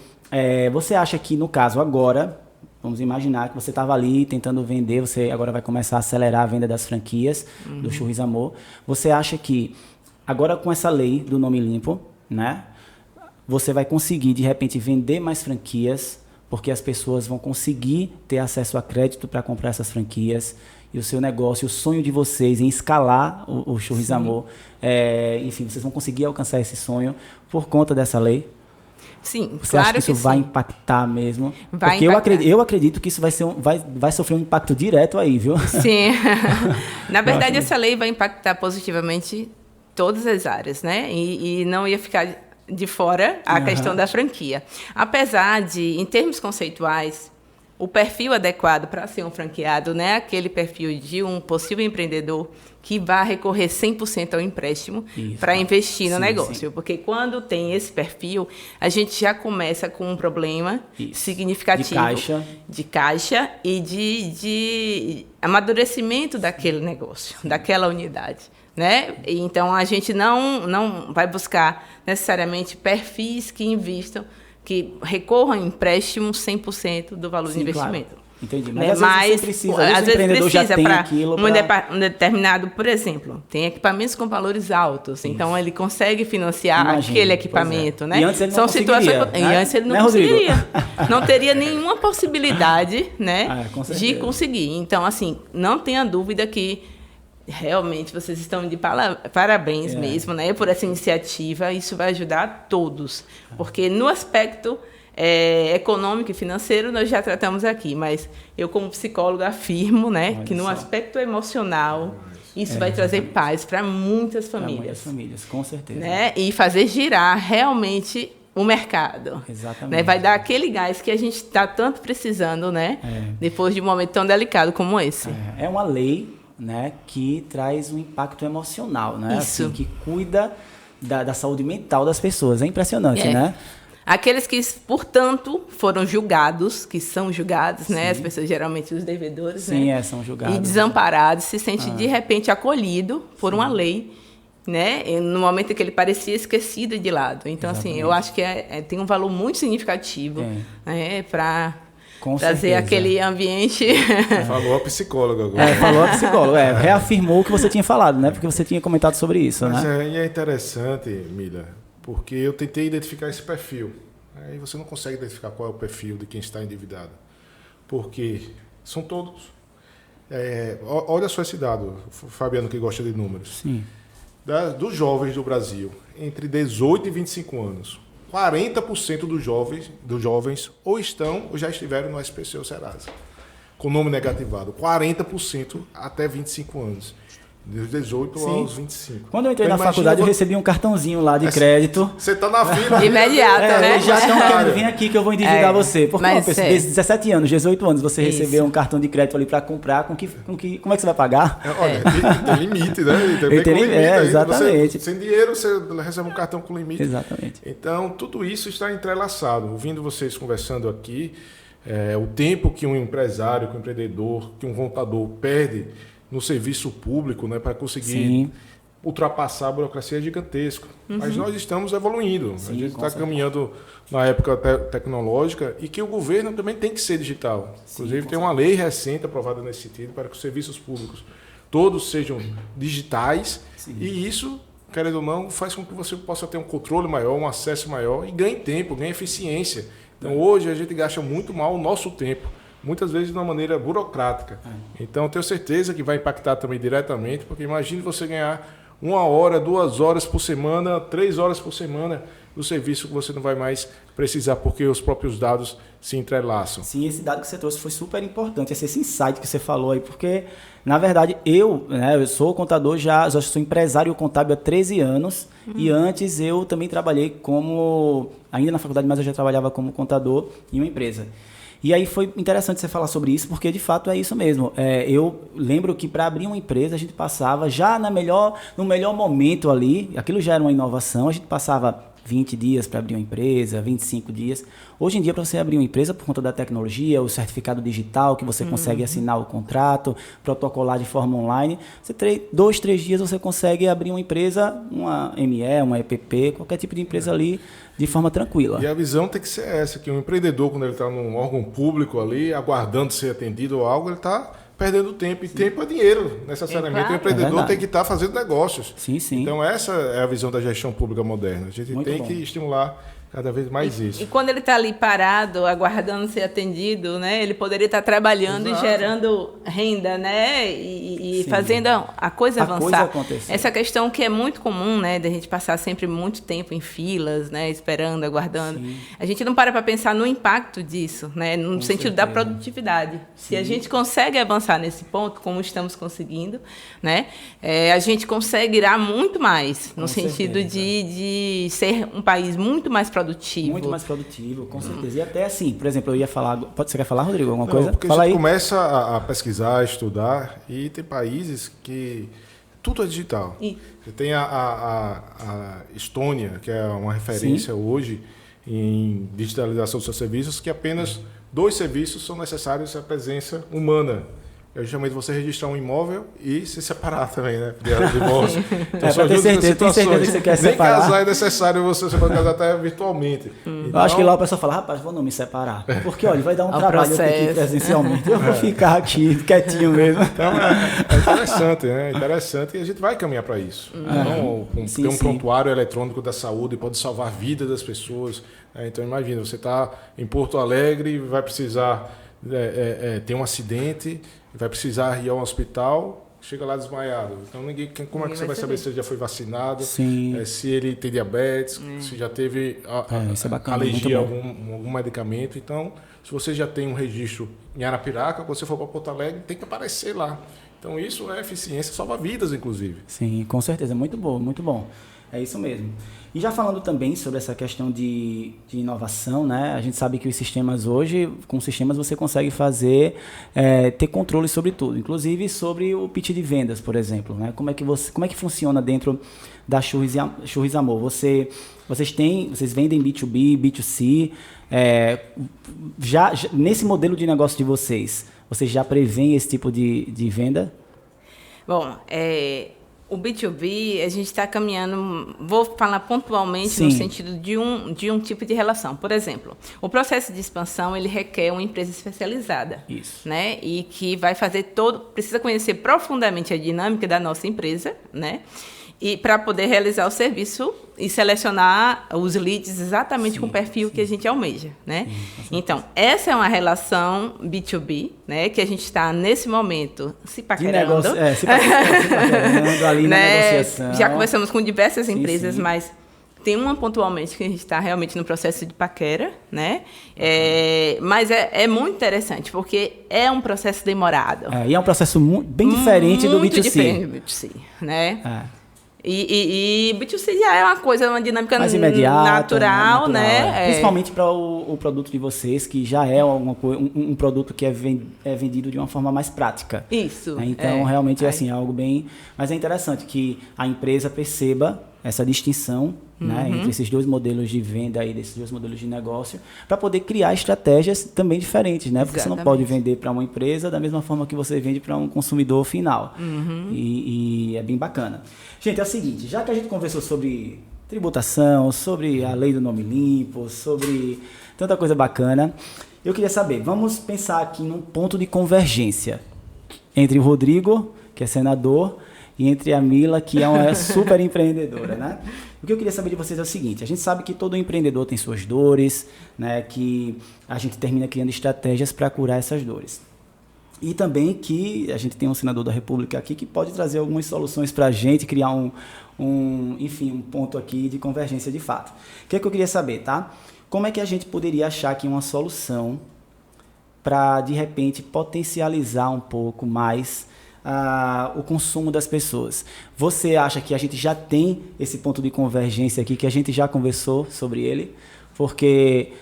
[SPEAKER 1] você acha que, no caso, agora... Vamos imaginar que você estava ali tentando vender, você agora vai começar a acelerar a venda das franquias do Churris Amor. Você acha que agora com essa lei do nome limpo, né, você vai conseguir de repente vender mais franquias, porque as pessoas vão conseguir ter acesso a crédito para comprar essas franquias e o seu negócio, o sonho de vocês em escalar o Churris Amor, enfim, vocês vão conseguir alcançar esse sonho por conta dessa lei?
[SPEAKER 2] Sim,
[SPEAKER 1] você
[SPEAKER 2] claro
[SPEAKER 1] acha que isso vai impactar mesmo?
[SPEAKER 2] Vai
[SPEAKER 1] porque
[SPEAKER 2] impactar.
[SPEAKER 1] Eu acredito que isso vai sofrer um impacto direto aí, viu?
[SPEAKER 2] Sim. Na verdade, essa lei vai impactar positivamente todas as áreas, né? E não ia ficar de fora a questão da franquia. Apesar de, em termos conceituais, o perfil adequado para ser um franqueado, né? Aquele perfil de um possível empreendedor que vai recorrer 100% ao empréstimo para investir no negócio. Sim. Porque quando tem esse perfil, a gente já começa com um problema significativo de caixa e de amadurecimento daquele negócio, daquela unidade. Né? Então, a gente não vai buscar necessariamente perfis que invistam, que recorram a empréstimo 100% do valor do investimento.
[SPEAKER 1] Claro. Entendi. Mas às vezes precisa para um determinado, por exemplo, tem equipamentos com valores altos, então ele consegue financiar aquele equipamento, né?
[SPEAKER 3] E antes ele não
[SPEAKER 2] São situações,
[SPEAKER 3] né?
[SPEAKER 2] E antes ele não conseguiria. Não teria nenhuma possibilidade, né, de conseguir. Então, assim, não tenha dúvida que realmente vocês estão de parabéns mesmo, né, por essa iniciativa. Isso vai ajudar todos, porque no aspecto econômico e financeiro nós já tratamos aqui, mas eu como psicóloga afirmo, né, que no aspecto emocional isso vai trazer paz para muitas famílias. Muitas
[SPEAKER 1] famílias, com certeza.
[SPEAKER 2] Né, e fazer girar realmente o mercado.
[SPEAKER 1] Exatamente.
[SPEAKER 2] Né, vai dar aquele gás que a gente está tanto precisando, né, depois de um momento tão delicado como esse.
[SPEAKER 1] É uma lei, né, que traz um impacto emocional, né,
[SPEAKER 2] isso.
[SPEAKER 1] Assim, que cuida da saúde mental das pessoas. É impressionante, né?
[SPEAKER 2] Aqueles que, portanto, foram julgados, que são julgados, né? As pessoas, geralmente, os devedores,
[SPEAKER 1] sim,
[SPEAKER 2] né?
[SPEAKER 1] São julgados.
[SPEAKER 2] E desamparados, se sente, de repente, acolhido por uma lei, né? E no momento em que ele parecia esquecido de lado. Então, assim, eu acho que tem um valor muito significativo, né? Para trazer aquele ambiente...
[SPEAKER 3] Falou a psicóloga agora.
[SPEAKER 1] Falou a psicóloga. Reafirmou o que você tinha falado, né? Porque você tinha comentado sobre isso,
[SPEAKER 3] Mas
[SPEAKER 1] né?
[SPEAKER 3] É interessante, Mila, porque eu tentei identificar esse perfil. Aí você não consegue identificar qual é o perfil de quem está endividado. Porque são todos. Olha só esse dado, Fabiano, que gosta de números.
[SPEAKER 1] Sim.
[SPEAKER 3] Dos jovens do Brasil, entre 18 e 25 anos, 40% dos jovens ou estão ou já estiveram no SPC ou Serasa, com nome negativado. 40% até 25 anos. Dos 18 aos 25.
[SPEAKER 1] Quando eu entrei na faculdade, eu recebi um cartãozinho lá de crédito.
[SPEAKER 3] Você está na fila.
[SPEAKER 2] Imediata, né?
[SPEAKER 1] Eles já estão querendo vir aqui que eu vou endividar você. Porque uma pessoa de 17 anos, 18 anos, você recebeu um cartão de crédito ali para comprar, como é que você vai pagar?
[SPEAKER 3] Olha, tem limite, né? Tem limite.
[SPEAKER 1] Exatamente.
[SPEAKER 3] Sem dinheiro, você recebe um cartão com limite.
[SPEAKER 1] Exatamente.
[SPEAKER 3] Então, tudo isso está entrelaçado. Ouvindo vocês conversando aqui, o tempo que um empresário, que um empreendedor, que um contador perde no serviço público, né, para conseguir ultrapassar a burocracia é gigantesco. Mas nós estamos evoluindo. A gente está caminhando na época tecnológica e que o governo também tem que ser digital. Inclusive, tem uma lei recente aprovada nesse sentido para que os serviços públicos todos sejam digitais. E isso, querendo ou não, faz com que você possa ter um controle maior, um acesso maior e ganhe tempo, ganhe eficiência. Então, hoje, a gente gasta muito mal o nosso tempo, muitas vezes de uma maneira burocrática. Então, tenho certeza que vai impactar também diretamente, porque imagine você ganhar 1 hora, 2 horas por semana, 3 horas por semana do serviço que você não vai mais precisar, porque os próprios dados se entrelaçam.
[SPEAKER 1] Sim, esse dado que você trouxe foi super importante, esse insight que você falou aí, porque, na verdade, eu sou contador já sou empresário contábil há 13 anos, e antes eu também trabalhei ainda na faculdade, mas eu já trabalhava como contador em uma empresa. E aí foi interessante você falar sobre isso, porque de fato é isso mesmo. Eu lembro que para abrir uma empresa a gente passava já no melhor momento ali, aquilo já era uma inovação, a gente passava 20 dias para abrir uma empresa, 25 dias. Hoje em dia, para você abrir uma empresa, por conta da tecnologia, o certificado digital, que você consegue assinar o contrato, protocolar de forma online, 2, 3 dias você consegue abrir uma empresa, uma ME, uma EPP, qualquer tipo de empresa ali, de forma tranquila.
[SPEAKER 3] E a visão tem que ser essa, que um empreendedor, quando ele está num órgão público ali, aguardando ser atendido ou algo, ele está perdendo tempo. E tempo é dinheiro, necessariamente. Claro. O empreendedor tem que estar fazendo negócios.
[SPEAKER 1] Sim.
[SPEAKER 3] Então, essa é a visão da gestão pública moderna. A gente tem que estimular cada vez mais isso.
[SPEAKER 2] E quando ele está ali parado, aguardando ser atendido, né, ele poderia estar trabalhando e gerando renda, né, e fazendo a coisa avançar. Essa questão que é muito comum, né, de a gente passar sempre muito tempo em filas, né, esperando, aguardando. A gente não para pensar no impacto disso, né, no sentido da produtividade. Se a gente consegue avançar nesse ponto, como estamos conseguindo, né, a gente conseguirá muito mais, no sentido de ser um país muito mais produtivo.
[SPEAKER 1] Muito mais produtivo, com certeza. E até assim, por exemplo, eu ia falar... Você quer falar, Rodrigo, alguma coisa?
[SPEAKER 3] Porque
[SPEAKER 1] Fala
[SPEAKER 3] a gente
[SPEAKER 1] aí.
[SPEAKER 3] começa a pesquisar, a estudar, e tem países que tudo é digital. Você tem a Estônia, que é uma referência hoje em digitalização dos seus serviços, que apenas 2 serviços são necessários a presença humana. É justamente você registrar um imóvel e se separar também, né? De divórcio. Então,
[SPEAKER 1] para ter certeza, tem certeza que você quer
[SPEAKER 3] nem
[SPEAKER 1] separar.
[SPEAKER 3] casar é necessário, você pode casar até virtualmente. Então,
[SPEAKER 1] Eu acho que lá o pessoal fala, rapaz, vou não me separar. Porque, olha, vai dar um trabalho eu ter que ir presencialmente. Eu vou ficar aqui, quietinho mesmo.
[SPEAKER 3] Então, é interessante, né? Interessante e a gente vai caminhar para isso. Então, ter um prontuário eletrônico da saúde pode salvar a vida das pessoas. Então, imagina, você está em Porto Alegre, vai precisar ter um acidente, vai precisar ir ao hospital, chega lá desmaiado. Então, como é que você vai saber se ele já foi vacinado, se ele tem diabetes, se já teve
[SPEAKER 1] isso é bacana,
[SPEAKER 3] alergia a algum medicamento. Então, se você já tem um registro em Arapiraca, quando você for para Porto Alegre, tem que aparecer lá. Então, isso é eficiência, salva vidas, inclusive.
[SPEAKER 1] Sim, com certeza. Muito bom, muito bom. É isso mesmo. E já falando também sobre essa questão de inovação, né? A gente sabe que os sistemas hoje, com sistemas você consegue ter controle sobre tudo, inclusive sobre o pitch de vendas, por exemplo, né? Como é que funciona dentro da Churris Amor? Vocês vendem B2B, B2C, já nesse modelo de negócio de vocês já prevêem esse tipo de venda?
[SPEAKER 2] Bom, o B2B, a gente está caminhando, vou falar pontualmente
[SPEAKER 1] Sim.
[SPEAKER 2] no sentido de um tipo de relação. Por exemplo, o processo de expansão, ele requer uma empresa especializada.
[SPEAKER 1] Isso.
[SPEAKER 2] Né? E que vai precisa conhecer profundamente a dinâmica da nossa empresa, né? E para poder realizar o serviço e selecionar os leads exatamente com o perfil que a gente almeja, né? Então, essa é uma relação B2B, né? Que a gente está, nesse momento, se paquerando.
[SPEAKER 1] Se paquerando ali na negociação.
[SPEAKER 2] Já conversamos com diversas empresas, mas tem uma pontualmente que a gente está realmente no processo de paquera, né? Mas é muito interessante, porque é um processo demorado.
[SPEAKER 1] E é um processo bem diferente do B2C.
[SPEAKER 2] Muito diferente do B2C, né? E B2C já é uma dinâmica
[SPEAKER 1] mais imediata,
[SPEAKER 2] natural, né?
[SPEAKER 1] Principalmente para o produto de vocês, que já é um produto que é vendido de uma forma mais prática.
[SPEAKER 2] Isso.
[SPEAKER 1] Né? Então, realmente, é algo bem... Mas é interessante que a empresa perceba essa distinção, né, entre esses 2 modelos de venda, desses 2 modelos de negócio, para poder criar estratégias também diferentes, né? Porque exatamente. Você não pode vender para uma empresa da mesma forma que você vende para um consumidor final. E é bem bacana. Gente, é o seguinte, já que a gente conversou sobre tributação, sobre a lei do nome limpo, sobre tanta coisa bacana, eu queria saber, vamos pensar aqui num ponto de convergência entre o Rodrigo, que é senador, e entre a Mila, que é uma super empreendedora, né? O que eu queria saber de vocês é o seguinte, a gente sabe que todo empreendedor tem suas dores, né? Que a gente termina criando estratégias para curar essas dores. E também que a gente tem um senador da República aqui que pode trazer algumas soluções para a gente, criar enfim, um ponto aqui de convergência de fato. O que é que eu queria saber, tá? Como é que a gente poderia achar aqui uma solução para, de repente, potencializar um pouco mais o consumo das pessoas? Você acha que a gente já tem esse ponto de convergência aqui, que a gente já conversou sobre ele? Porque,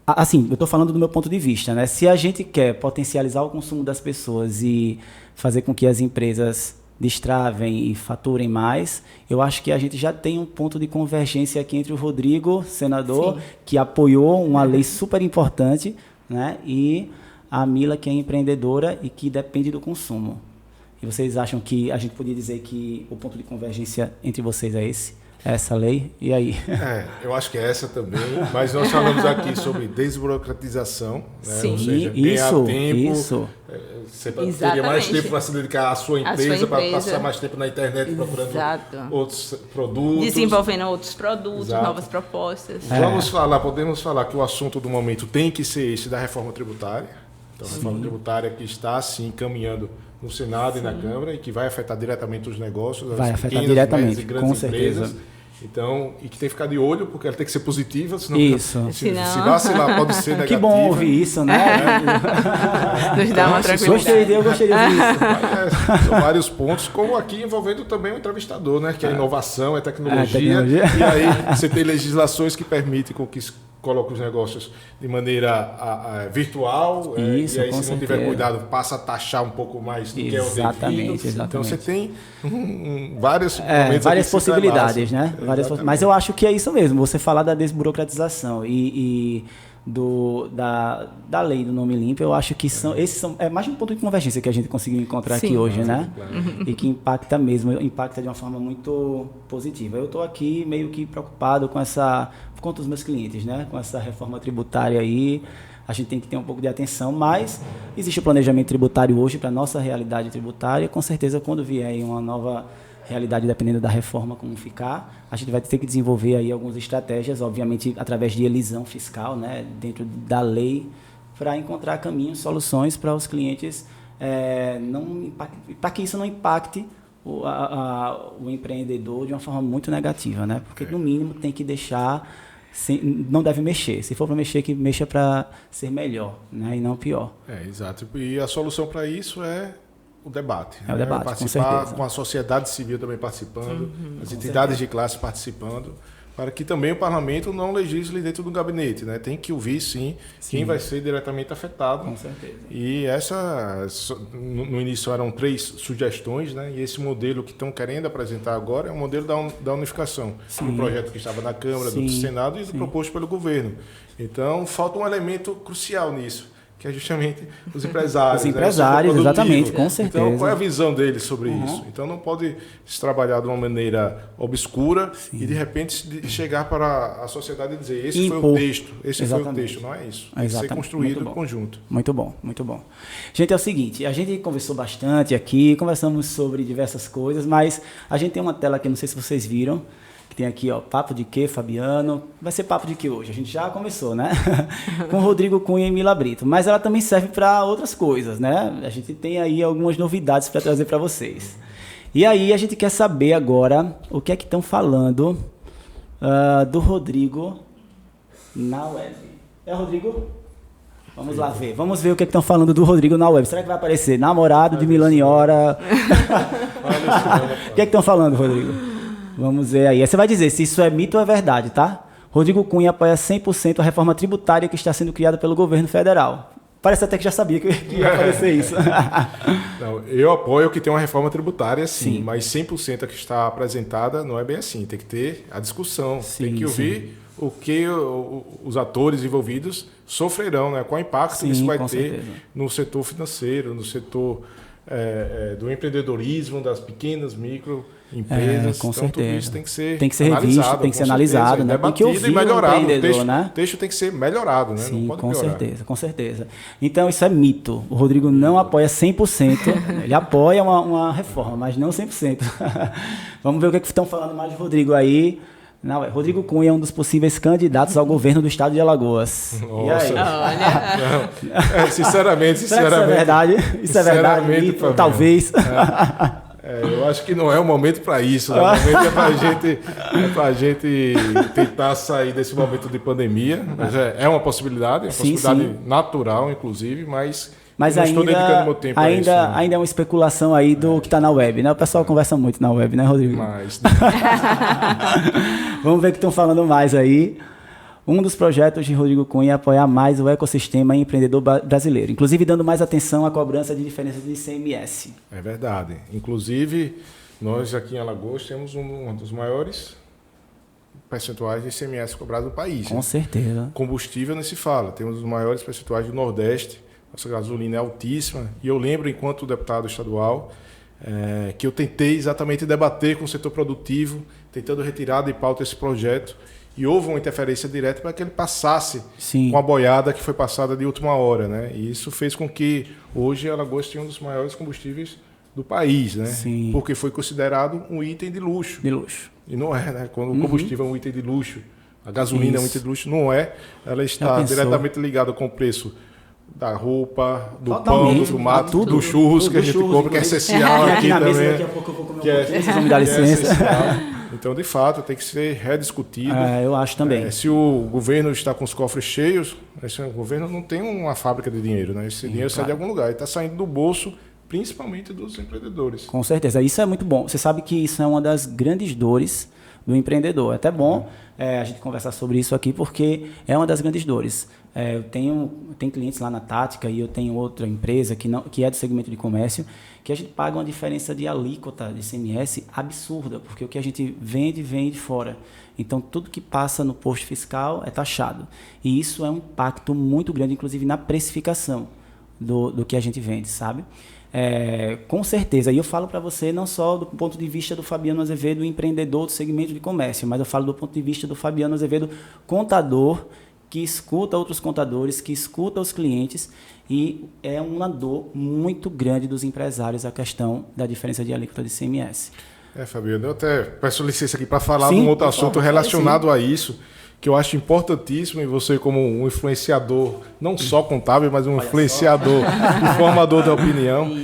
[SPEAKER 1] assim, eu estou falando do meu ponto de vista, né? Se a gente quer potencializar o consumo das pessoas e fazer com que as empresas destravem e faturem mais, eu acho que a gente já tem um ponto de convergência aqui entre o Rodrigo, senador, sim, que apoiou uma lei super importante, né? E a Mila, que é empreendedora e que depende do consumo. E vocês acham que a gente podia dizer que o ponto de convergência entre vocês é essa lei? E aí?
[SPEAKER 3] Eu acho que é essa também, mas nós falamos aqui sobre desburocratização, né?
[SPEAKER 1] Sim,
[SPEAKER 3] ou seja, ganhar tempo.
[SPEAKER 1] Isso.
[SPEAKER 3] Você teria mais tempo para se dedicar à sua empresa, para passar mais tempo na internet procurando outros produtos.
[SPEAKER 2] Desenvolvendo outros produtos, novas propostas.
[SPEAKER 3] Podemos falar que o assunto do momento tem que ser esse da reforma tributária. Então, a reforma tributária que está, sim, caminhando no Senado e na Câmara e que vai afetar diretamente os negócios, as pequenas, médias e grandes empresas. Então, e que tem que ficar de olho, porque ela tem que ser positiva, senão
[SPEAKER 1] Isso.
[SPEAKER 3] se vacilar pode ser negativa.
[SPEAKER 1] Que bom ouvir isso, né?
[SPEAKER 2] Nos dá uma tranquilidade.
[SPEAKER 1] Eu gostei de ouvir isso.
[SPEAKER 3] São vários pontos, como aqui envolvendo também o entrevistador, né? Que é inovação, é tecnologia.
[SPEAKER 1] tecnologia.
[SPEAKER 3] E aí você tem legislações que permitem com que coloque os negócios de maneira virtual.
[SPEAKER 1] Isso,
[SPEAKER 3] e aí,
[SPEAKER 1] com
[SPEAKER 3] se não tiver
[SPEAKER 1] certeza.
[SPEAKER 3] cuidado, passa a taxar um pouco mais do que é o devido.
[SPEAKER 1] Exatamente.
[SPEAKER 3] Então você tem vários
[SPEAKER 1] várias possibilidades, né?
[SPEAKER 3] Exatamente.
[SPEAKER 1] Mas eu acho que é isso mesmo, você falar da desburocratização e da lei do nome limpo, eu acho que esses são mais um ponto de convergência que a gente conseguiu encontrar aqui hoje, né? E que impacta de uma forma muito positiva. Eu estou aqui meio que preocupado com os meus clientes, né? Com essa reforma tributária aí. A gente tem que ter um pouco de atenção, mas existe o planejamento tributário hoje para a nossa realidade tributária. Com certeza, quando vier aí uma nova realidade, dependendo da reforma como ficar, a gente vai ter que desenvolver aí algumas estratégias, obviamente através de elisão fiscal, né, dentro da lei, para encontrar caminhos, soluções para os clientes, para que isso não impacte o empreendedor de uma forma muito negativa, né? Porque no mínimo tem que deixar, não deve mexer. Se for para mexer, que mexa para ser melhor, né, e não pior.
[SPEAKER 3] Exato. E a solução para isso é o debate.
[SPEAKER 1] É o debate,
[SPEAKER 3] participar,
[SPEAKER 1] com certeza.
[SPEAKER 3] com a sociedade civil também participando, as entidades de classe participando, para que também o parlamento não legisle dentro do gabinete, né? Tem que ouvir, sim, quem vai ser diretamente afetado.
[SPEAKER 1] Com certeza.
[SPEAKER 3] E no início eram 3 sugestões, né? E esse modelo que estão querendo apresentar agora é o modelo da unificação. Um projeto que estava na Câmara, do Senado e proposto pelo governo. Então, falta um elemento crucial nisso, que é justamente os empresários.
[SPEAKER 1] Os empresários, exatamente, com certeza.
[SPEAKER 3] Então, qual é a visão deles sobre isso? Então, não pode se trabalhar de uma maneira obscura e, de repente, chegar para a sociedade e dizer, esse foi o texto, foi o texto. Não é isso. Tem que ser construído em conjunto.
[SPEAKER 1] Muito bom, muito bom. Gente, é o seguinte, a gente conversou bastante aqui, conversamos sobre diversas coisas, mas a gente tem uma tela aqui, não sei se vocês viram, que tem aqui, ó, papo de quê, Fabiano? Vai ser papo de quê hoje? A gente já começou, né? Com Rodrigo Cunha e Mila Brito. Mas ela também serve para outras coisas, né? A gente tem aí algumas novidades para trazer para vocês. E aí a gente quer saber agora o que é que estão falando do Rodrigo na web. É, Rodrigo? Vamos lá ver. Vamos ver o que é que estão falando do Rodrigo na web. Será que vai aparecer? Namorado de Milani Hora. O que é que estão falando, Rodrigo? Vamos ver aí. Você vai dizer se isso é mito ou é verdade, tá? Rodrigo Cunha apoia 100% a reforma tributária que está sendo criada pelo governo federal. Parece até que já sabia que ia aparecer isso.
[SPEAKER 3] Não, eu apoio que tem uma reforma tributária, sim, mas 100% a que está apresentada não é bem assim. Tem que ter a discussão, tem que ouvir o que os atores envolvidos sofrerão, né? Qual impacto isso vai ter no setor financeiro, no setor do empreendedorismo, das pequenas, micro empresas.
[SPEAKER 1] Com
[SPEAKER 3] então,
[SPEAKER 1] certeza.
[SPEAKER 3] tudo isso tem que ser
[SPEAKER 1] revisto, tem que ser analisado, né? Tem que ouvir
[SPEAKER 3] e melhorado.
[SPEAKER 1] Né?
[SPEAKER 3] O texto tem que ser melhorado, né?
[SPEAKER 1] Sim,
[SPEAKER 3] não pode
[SPEAKER 1] com
[SPEAKER 3] piorar.
[SPEAKER 1] certeza, com certeza. Então, isso é mito. O Rodrigo não apoia 100%. Ele apoia uma reforma, mas não 100%. Vamos ver o que estão falando mais de Rodrigo aí. Não, Rodrigo Cunha é um dos possíveis candidatos ao governo do estado de Alagoas.
[SPEAKER 3] Nossa.
[SPEAKER 1] E aí?
[SPEAKER 3] Não, sinceramente.
[SPEAKER 1] Será que isso é verdade? Isso é verdade? Mito, talvez.
[SPEAKER 3] Eu acho que não é o momento para isso. Né? O momento é para a gente tentar sair desse momento de pandemia. Mas é uma possibilidade, natural, inclusive, mas não estou dedicando meu tempo a isso. Né?
[SPEAKER 1] Ainda é uma especulação aí do que está na web, né? O pessoal conversa muito na web, né, Rodrigo?
[SPEAKER 3] Mas...
[SPEAKER 1] Vamos ver o que estão falando mais aí. Um dos projetos de Rodrigo Cunha é apoiar mais o ecossistema empreendedor brasileiro, inclusive dando mais atenção à cobrança de diferenças de ICMS.
[SPEAKER 3] É verdade. Inclusive, nós aqui em Alagoas temos um dos maiores percentuais de ICMS cobrado no país.
[SPEAKER 1] Com certeza.
[SPEAKER 3] Combustível não se fala. Temos os maiores percentuais do Nordeste. Nossa gasolina é altíssima. E eu lembro, enquanto deputado estadual, que eu tentei exatamente debater com o setor produtivo, tentando retirar de pauta esse projeto. E houve uma interferência direta para que ele passasse com a boiada que foi passada de última hora, né? E isso fez com que hoje Alagoas tenha um dos maiores combustíveis do país, né?
[SPEAKER 1] Sim.
[SPEAKER 3] Porque foi considerado um item de luxo.
[SPEAKER 1] De luxo.
[SPEAKER 3] E não é, né? Quando o combustível é um item de luxo, a gasolina é um item de luxo, não é. Ela está diretamente ligada com o preço da roupa, do pão, do tomate, do churros que a gente compra, que é essencial aqui também.
[SPEAKER 1] Daqui a pouco eu vou comer vocês vão me dar licença.
[SPEAKER 3] Então, de fato, tem que ser rediscutido.
[SPEAKER 1] Eu acho também.
[SPEAKER 3] Se o governo está com os cofres cheios, o governo não tem uma fábrica de dinheiro, né? Esse dinheiro sai de algum lugar e está saindo do bolso, principalmente dos empreendedores.
[SPEAKER 1] Com certeza, isso é muito bom. Você sabe que isso é uma das grandes dores do empreendedor. É até bom a gente conversar sobre isso aqui, porque é uma das grandes dores. Eu tenho clientes lá na Tática e eu tenho outra empresa que é do segmento de comércio, que a gente paga uma diferença de alíquota de ICMS absurda, porque o que a gente vende, vem de fora. Então, tudo que passa no posto fiscal é taxado. E isso é um impacto muito grande, inclusive na precificação do que a gente vende, sabe? Com certeza, e eu falo para você não só do ponto de vista do Fabiano Azevedo, empreendedor do segmento de comércio, mas eu falo do ponto de vista do Fabiano Azevedo, contador, que escuta outros contadores, que escuta os clientes, e é uma dor muito grande dos empresários a questão da diferença de alíquota de ICMS.
[SPEAKER 3] Fabiano, eu até peço licença aqui para falar
[SPEAKER 1] Sim,
[SPEAKER 3] de um outro assunto
[SPEAKER 1] favor,
[SPEAKER 3] relacionado a isso, que eu acho importantíssimo, e você como um influenciador, não só contábil, mas um influenciador e formador da opinião.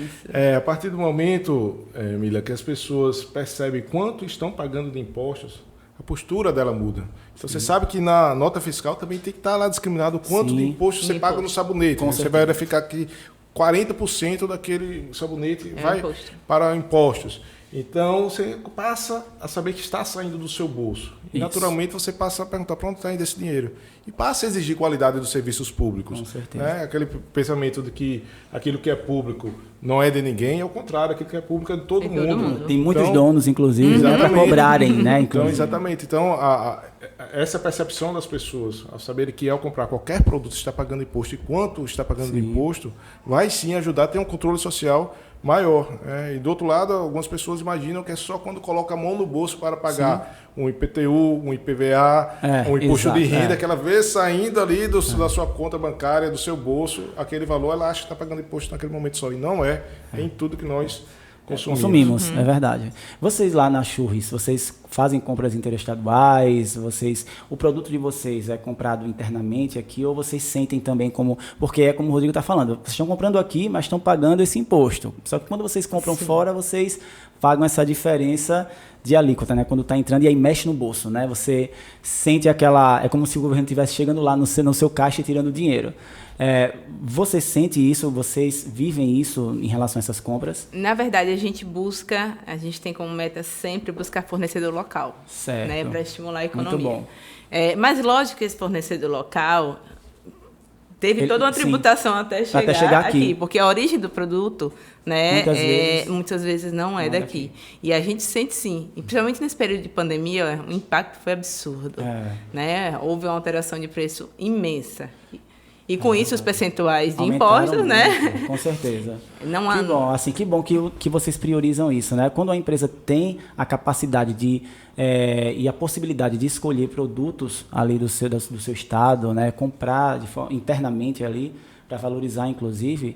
[SPEAKER 3] A partir do momento, Mila, que as pessoas percebem quanto estão pagando de impostos, a postura dela muda. Então, você sabe que na nota fiscal também tem que estar lá discriminado quanto de imposto você paga no sabonete. Você vai verificar que 40% daquele sabonete vai para impostos. Então, você passa a saber que está saindo do seu bolso. E, naturalmente, você passa a perguntar para onde está indo esse dinheiro. E passa a exigir qualidade dos serviços públicos.
[SPEAKER 1] Com certeza.
[SPEAKER 3] Aquele pensamento de que aquilo que é público não é de ninguém, é o contrário. Aquilo que é público é de todo mundo.
[SPEAKER 1] Tem muitos donos, inclusive, para cobrarem. Né,
[SPEAKER 3] então, exatamente. Então, essa percepção das pessoas, ao saberem que ao comprar qualquer produto está pagando imposto e quanto está pagando de imposto, vai sim ajudar a ter um controle social maior. E do outro lado, algumas pessoas imaginam que é só quando coloca a mão no bolso para pagar um IPTU, um IPVA, um imposto de renda, que ela vê saindo ali da sua conta bancária, do seu bolso, aquele valor, ela acha que está pagando imposto naquele momento só. E não é em tudo que nós consumimos.
[SPEAKER 1] É verdade. Vocês lá na Churris, vocês fazem compras interestaduais? O produto de vocês é comprado internamente aqui ou vocês sentem também como... Porque é como o Rodrigo está falando, vocês estão comprando aqui, mas estão pagando esse imposto. Só que quando vocês compram fora, vocês pagam essa diferença de alíquota, né? Quando está entrando e aí mexe no bolso, né? Você sente aquela... É como se o governo estivesse chegando lá no seu caixa e tirando dinheiro. Você sente isso? Vocês vivem isso em relação a essas compras?
[SPEAKER 2] Na verdade, a gente tem como meta sempre buscar fornecedor local,
[SPEAKER 1] certo,
[SPEAKER 2] né, para estimular a economia.
[SPEAKER 1] Muito bom.
[SPEAKER 2] Mas lógico que esse fornecedor local teve toda uma tributação até chegar aqui, porque a origem do produto, né, muitas vezes não é daqui. E a gente sente sim, e principalmente nesse período de pandemia, o impacto foi absurdo, né? Houve uma alteração de preço imensa. E com isso os percentuais de impostos, muito, né?
[SPEAKER 1] Com certeza.
[SPEAKER 2] Não há...
[SPEAKER 1] Que bom que vocês priorizam isso, né? Quando a empresa tem a capacidade e a possibilidade de escolher produtos ali do seu estado, né? Comprar internamente ali para valorizar, inclusive,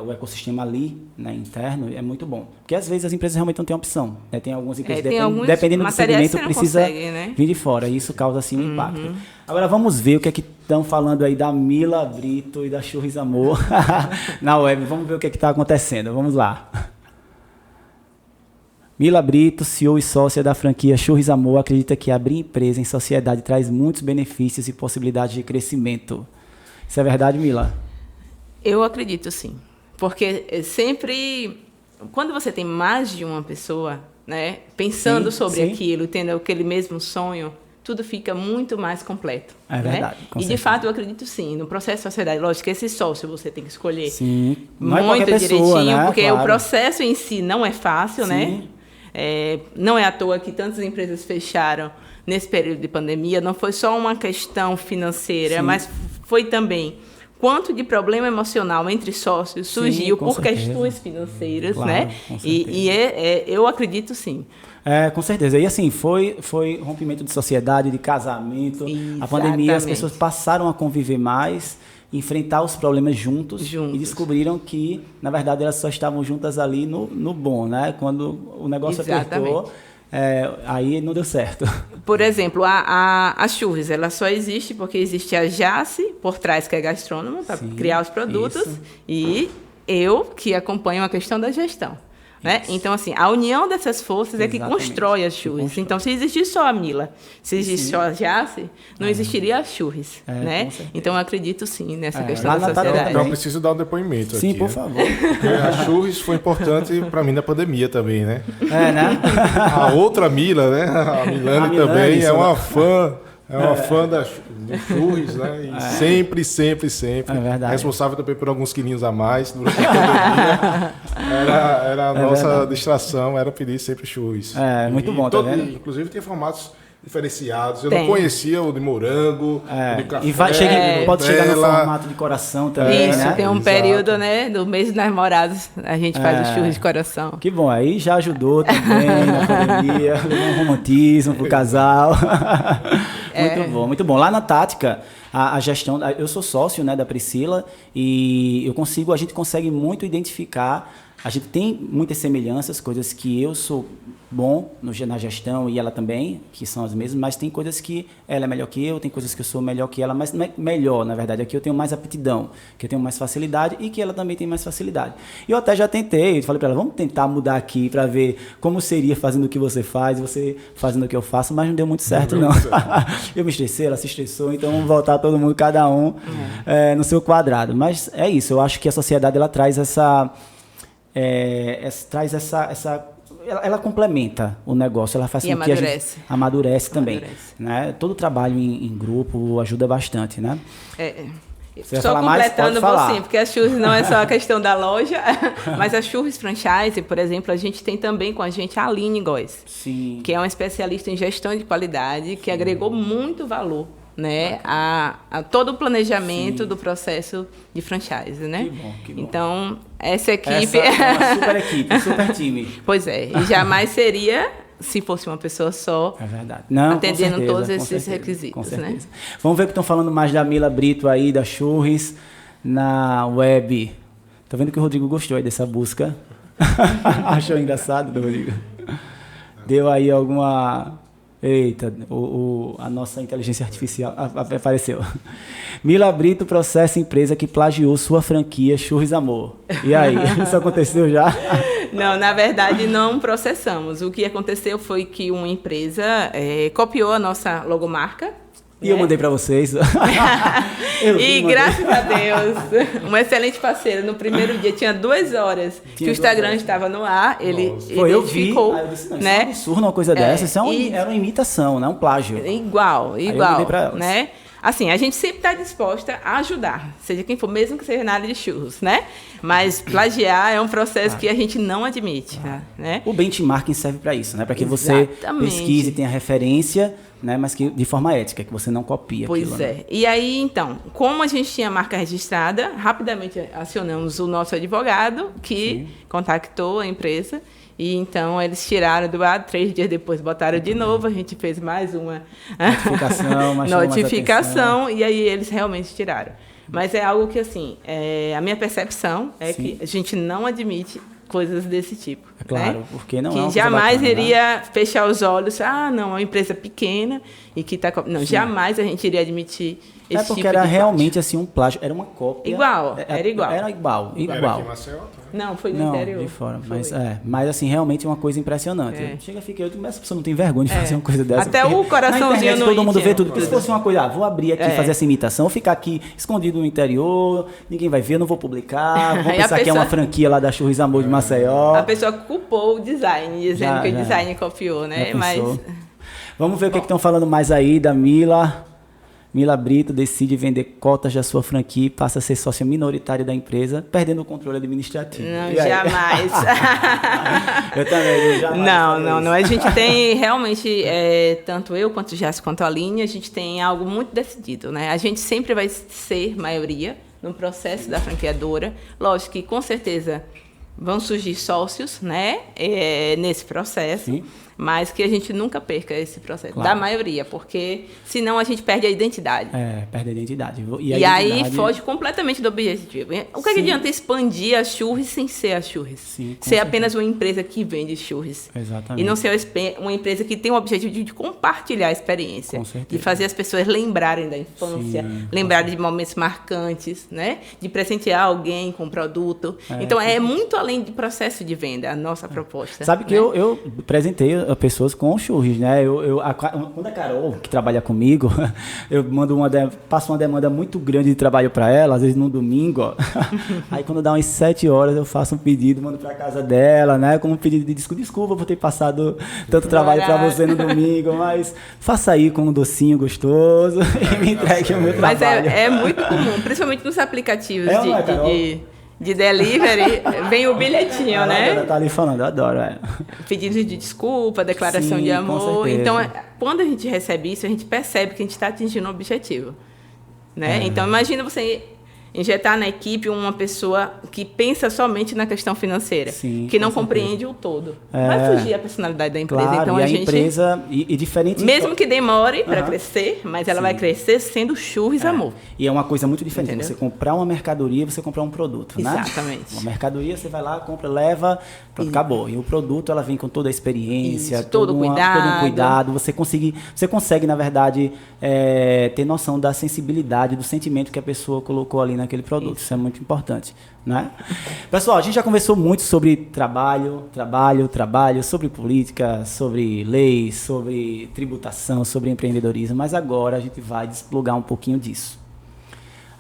[SPEAKER 1] o ecossistema ali, né, interno, é muito bom. Porque às vezes as empresas realmente não têm opção, né? Tem algumas empresas, dependendo do segmento, precisa vir de fora. E isso causa, assim, um impacto. Agora vamos ver o que é que estão falando aí da Mila Brito e da Churris Amor na web. Vamos ver o que é que está acontecendo. Vamos lá. Mila Brito, CEO e sócia da franquia Churris Amor, acredita que abrir empresa em sociedade traz muitos benefícios e possibilidades de crescimento. Isso é verdade, Mila?
[SPEAKER 2] Eu acredito, sim. Porque sempre, quando você tem mais de uma pessoa, né, pensando sobre aquilo, tendo aquele mesmo sonho, tudo fica muito mais completo.
[SPEAKER 1] É verdade.
[SPEAKER 2] Né? E, de fato, eu acredito, sim. No processo de sociedade, lógico que esse sócio você tem que escolher muito direitinho, porque o processo em si não é fácil, né? Não é à toa que tantas empresas fecharam nesse período de pandemia. Não foi só uma questão financeira, mas foi também... Quanto de problema emocional entre sócios surgiu por questões financeiras, né? E eu acredito, sim.
[SPEAKER 1] Com certeza. E assim, foi rompimento de sociedade, de casamento. Exatamente. A pandemia, as pessoas passaram a conviver mais, enfrentar os problemas juntos. E descobriram que, na verdade, elas só estavam juntas ali no bom, né? Quando o negócio apertou... aí não deu certo.
[SPEAKER 2] Por exemplo, a Churris, ela só existe porque existe a Jace por trás, que é gastrônoma, para criar os produtos, e eu, que acompanho a questão da gestão. Né? Então, assim, a união dessas forças é que constrói as churras. Então, se existisse só a Mila, se existisse só a Jace, não existiria a churras. Né? Então, eu acredito sim nessa questão da sociedade.
[SPEAKER 3] Então, eu preciso dar um depoimento
[SPEAKER 1] sim,
[SPEAKER 3] aqui.
[SPEAKER 1] Por favor.
[SPEAKER 3] A churras foi importante para mim na pandemia também, né?
[SPEAKER 1] Né?
[SPEAKER 3] A outra Mila, né? A Milane também é uma fã. É uma fã do churras, né? E sempre.
[SPEAKER 1] É verdade.
[SPEAKER 3] Responsável também por alguns quilinhos a mais durante a pandemia. Era a nossa distração, era pedir sempre churras.
[SPEAKER 1] Muito bom, tá vendo?
[SPEAKER 3] Inclusive tem formatos diferenciados. Eu não conhecia o de morango, o de café.
[SPEAKER 1] E pode chegar no formato de coração também.
[SPEAKER 2] Isso,
[SPEAKER 1] né?
[SPEAKER 2] tem um período, né? Do mês dos namorados, a gente faz os churros de coração.
[SPEAKER 1] Que bom, aí já ajudou também na pandemia, um romantismo pro casal. Muito bom. Lá na Tática, a gestão, eu sou sócio, né, da Priscila, e a gente consegue muito identificar. A gente tem muitas semelhanças, coisas que eu sou bom na gestão e ela também, que são as mesmas, mas tem coisas que ela é melhor que eu, tem coisas que eu sou melhor que ela, mas não é melhor, na verdade, aqui eu tenho mais aptidão, que eu tenho mais facilidade e que ela também tem mais facilidade. E eu até já tentei, falei para ela, vamos tentar mudar aqui para ver como seria fazendo o que você faz, você fazendo o que eu faço, mas não deu muito certo, não. Eu me estressei, ela se estressou, então vamos voltar todo mundo, cada um, no seu quadrado. Mas é isso, eu acho que a sociedade, ela traz ela complementa o negócio, ela faz com que a gente amadurece também. Né? Todo trabalho em grupo ajuda bastante, né?
[SPEAKER 2] Só completando um pouquinho, porque a churras não é só a questão da loja, mas a churras franchise, por exemplo, a gente tem também com a gente a Aline Góes, que é uma especialista em gestão de qualidade, que agregou muito valor, né, a todo o planejamento do processo de franchise, né? Que bom. Então, essa equipe...
[SPEAKER 1] é uma super equipe, super time.
[SPEAKER 2] Pois é, e jamais seria se fosse uma pessoa só, atendendo todos esses requisitos, né?
[SPEAKER 1] Vamos ver o que estão falando mais da Mila Brito aí, da Churras, na web. Tá vendo que o Rodrigo gostou aí dessa busca? Achou engraçado, Rodrigo? Deu aí alguma... Eita, a nossa inteligência artificial apareceu. Mila Brito processa empresa que plagiou sua franquia Churras Amor. E aí, isso aconteceu já?
[SPEAKER 2] Não, na verdade não processamos. O que aconteceu foi que uma empresa copiou a nossa logomarca.
[SPEAKER 1] E eu mandei para vocês.
[SPEAKER 2] Graças a Deus, um excelente parceiro. No primeiro dia, tinha 2 horas que o Instagram estava no ar. Ele identificou.
[SPEAKER 1] Eu disse, isso é um absurdo uma coisa dessa. Isso era uma imitação, não é um plágio.
[SPEAKER 2] Igual. Né? Assim, a gente sempre está disposta a ajudar, seja quem for, mesmo que seja na área de churros, né? Mas plagiar é um processo que a gente não admite. Né?
[SPEAKER 1] O benchmarking serve para isso, né? Para que você pesquise, tenha referência, né? Mas que de forma ética, que você não copie aquilo.
[SPEAKER 2] Pois é. Né? E aí, então, como a gente tinha a marca registrada, rapidamente acionamos o nosso advogado, que contactou a empresa. E então eles tiraram do ar, 3 dias depois botaram de novo, a gente fez mais uma notificação e aí eles realmente tiraram. Mas é algo que, assim, a minha percepção é que a gente não admite coisas desse tipo.
[SPEAKER 1] É claro, né? Porque não
[SPEAKER 2] que
[SPEAKER 1] é uma
[SPEAKER 2] jamais
[SPEAKER 1] bacana,
[SPEAKER 2] iria fechar os olhos, não, é uma empresa pequena e que está... Não, jamais a gente iria admitir esse
[SPEAKER 1] porque
[SPEAKER 2] tipo
[SPEAKER 1] era
[SPEAKER 2] de
[SPEAKER 1] realmente assim um plágio, era uma cópia.
[SPEAKER 2] Era igual.
[SPEAKER 1] Era igual.
[SPEAKER 3] Era aqui em Maceió?
[SPEAKER 2] Não, foi no interior.
[SPEAKER 1] De fora. Mas assim, realmente é uma coisa impressionante. Chega, essa pessoa não tem vergonha de fazer uma coisa dessa.
[SPEAKER 2] Até o coraçãozinho no
[SPEAKER 1] todo mundo vê tudo. Se fosse uma coisa, vou abrir aqui, fazer essa imitação, ficar aqui escondido no interior, ninguém vai ver, eu não vou publicar, vou pensar que é uma franquia lá da Churras Amor de Maceió.
[SPEAKER 2] A pessoa culpou o design, dizendo que o design copiou, né? Mas...
[SPEAKER 1] Vamos ver o que estão falando mais aí da Mila. Mila Brito decide vender cotas da sua franquia e passa a ser sócia minoritária da empresa, perdendo o controle administrativo.
[SPEAKER 2] Não, jamais.
[SPEAKER 1] Eu também, jamais.
[SPEAKER 2] Não. A gente tem realmente, tanto eu quanto o Jace quanto a Aline, a gente tem algo muito decidido, né? A gente sempre vai ser maioria no processo da franqueadora. Lógico que, com certeza, vão surgir sócios, né? Nesse processo. Sim. mas que a gente nunca perca esse processo,
[SPEAKER 1] Claro.
[SPEAKER 2] da maioria, porque senão a gente perde a identidade.
[SPEAKER 1] Perde a identidade. E
[SPEAKER 2] E
[SPEAKER 1] a
[SPEAKER 2] aí
[SPEAKER 1] identidade-
[SPEAKER 2] foge completamente do objetivo. O que é que
[SPEAKER 1] Sim.
[SPEAKER 2] adianta expandir a churros sem ser a churros?
[SPEAKER 1] Sim, com
[SPEAKER 2] ser
[SPEAKER 1] certeza.
[SPEAKER 2] apenas uma empresa que vende churros.
[SPEAKER 1] Exatamente.
[SPEAKER 2] E não ser uma empresa que tem o objetivo de compartilhar a experiência.
[SPEAKER 1] Com certeza.
[SPEAKER 2] De fazer as pessoas lembrarem da infância,
[SPEAKER 1] Sim,
[SPEAKER 2] lembrarem de momentos marcantes, né? De presentear alguém com produto. Então, é muito além de processo de venda, a nossa proposta.
[SPEAKER 1] Sabe que
[SPEAKER 2] né?
[SPEAKER 1] eu presentei pessoas com churros, né? Quando a Carol, que trabalha comigo, eu passo uma demanda muito grande de trabalho para ela, às vezes no domingo, ó. Aí quando dá umas 7 horas eu faço um pedido, mando para casa dela, né? Como um pedido de desculpa por ter passado tanto trabalho para você no domingo, mas faça aí com um docinho gostoso e me entregue o meu
[SPEAKER 2] Mas
[SPEAKER 1] trabalho.
[SPEAKER 2] é muito comum, principalmente nos aplicativos
[SPEAKER 1] É, não é, Carol?
[SPEAKER 2] de delivery, vem o bilhetinho,
[SPEAKER 1] Ela
[SPEAKER 2] né?
[SPEAKER 1] tá ali falando, eu adoro,
[SPEAKER 2] Pedidos de desculpa, declaração
[SPEAKER 1] Sim,
[SPEAKER 2] de
[SPEAKER 1] com
[SPEAKER 2] amor.
[SPEAKER 1] certeza.
[SPEAKER 2] Então, quando a gente recebe isso, a gente percebe que a gente está atingindo um objetivo. Né? Então, imagina você injetar na equipe uma pessoa que pensa somente na questão financeira,
[SPEAKER 1] Sim,
[SPEAKER 2] que não
[SPEAKER 1] com
[SPEAKER 2] compreende o todo. Vai fugir a personalidade da empresa.
[SPEAKER 1] Claro,
[SPEAKER 2] Então,
[SPEAKER 1] e
[SPEAKER 2] a
[SPEAKER 1] a
[SPEAKER 2] gente,
[SPEAKER 1] empresa, e diferente...
[SPEAKER 2] mesmo que demore para
[SPEAKER 1] Aham.
[SPEAKER 2] crescer, mas ela
[SPEAKER 1] Sim.
[SPEAKER 2] vai crescer sendo churros amor.
[SPEAKER 1] E é uma coisa muito diferente.
[SPEAKER 2] Entendeu?
[SPEAKER 1] Você comprar uma mercadoria, você comprar um produto, né?
[SPEAKER 2] Exatamente.
[SPEAKER 1] Uma mercadoria, você vai lá, compra, leva, pronto, acabou. E o produto, ela vem com toda a experiência,
[SPEAKER 2] Isso, todo
[SPEAKER 1] todo um cuidado. Você consegue, na verdade, ter noção da sensibilidade, do sentimento que a pessoa colocou ali naquele produto. Isso é muito importante, né? Pessoal, a gente já conversou muito sobre trabalho, sobre política, sobre leis, sobre tributação, sobre empreendedorismo, mas agora a gente vai desplugar um pouquinho disso.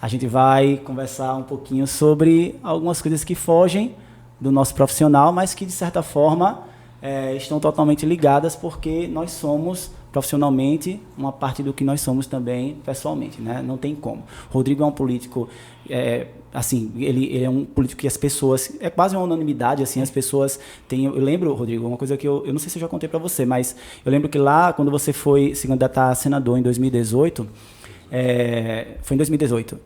[SPEAKER 1] A gente vai conversar um pouquinho sobre algumas coisas que fogem do nosso profissional, mas que, de certa forma, estão totalmente ligadas, porque nós somos, profissionalmente, uma parte do que nós somos também pessoalmente, né? Não tem como. Rodrigo é um político, assim, ele é um político que as pessoas, é quase uma unanimidade, assim, as pessoas têm... Eu lembro, Rodrigo, uma coisa que eu não sei se eu já contei para você, mas eu lembro que lá, quando você foi se candidatar a senador em 2018, foi em 2018.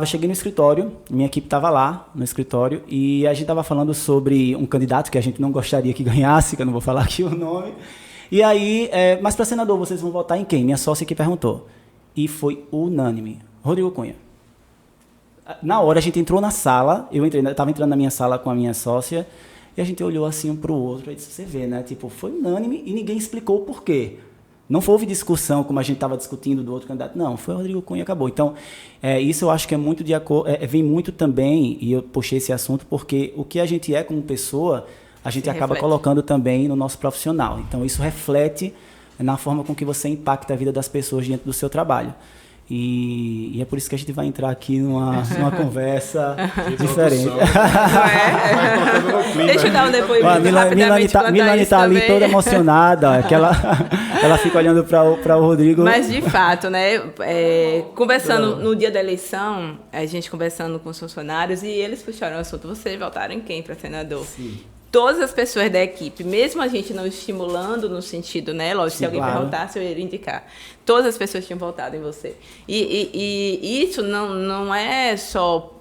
[SPEAKER 1] Cheguei no escritório, minha equipe estava lá no escritório, e a gente estava falando sobre um candidato que a gente não gostaria que ganhasse, que eu não vou falar aqui o nome. E aí, mas para senador, vocês vão votar em quem? Minha sócia que perguntou. E foi unânime. Rodrigo Cunha. Na hora, a gente entrou na sala, eu estava entrando na minha sala com a minha sócia, e a gente olhou assim um para o outro, e disse, você vê, né? Tipo, foi unânime e ninguém explicou o porquê. Não houve discussão como a gente estava discutindo do outro candidato. Não, foi o Rodrigo Cunha e acabou. Então, isso eu acho que é muito de acordo... vem muito também, e eu puxei esse assunto, porque o que a gente é como pessoa, a gente acaba colocando também no nosso profissional. Então, isso reflete na forma com que você impacta a vida das pessoas dentro do seu trabalho. E é por isso que a gente vai entrar aqui numa conversa diferente.
[SPEAKER 2] Deixa eu dar um depoimento rapidamente.
[SPEAKER 1] Milane está ali toda emocionada, que ela fica olhando para o Rodrigo.
[SPEAKER 2] Mas, de fato, né, conversando no dia da eleição, a gente conversando com os funcionários, e eles puxaram o assunto, vocês votaram em quem para senador? Sim. Todas as pessoas da equipe, mesmo a gente não estimulando no sentido, né? Lógico, se alguém perguntasse, eu iria indicar. Todas as pessoas tinham votado em você. E isso não é só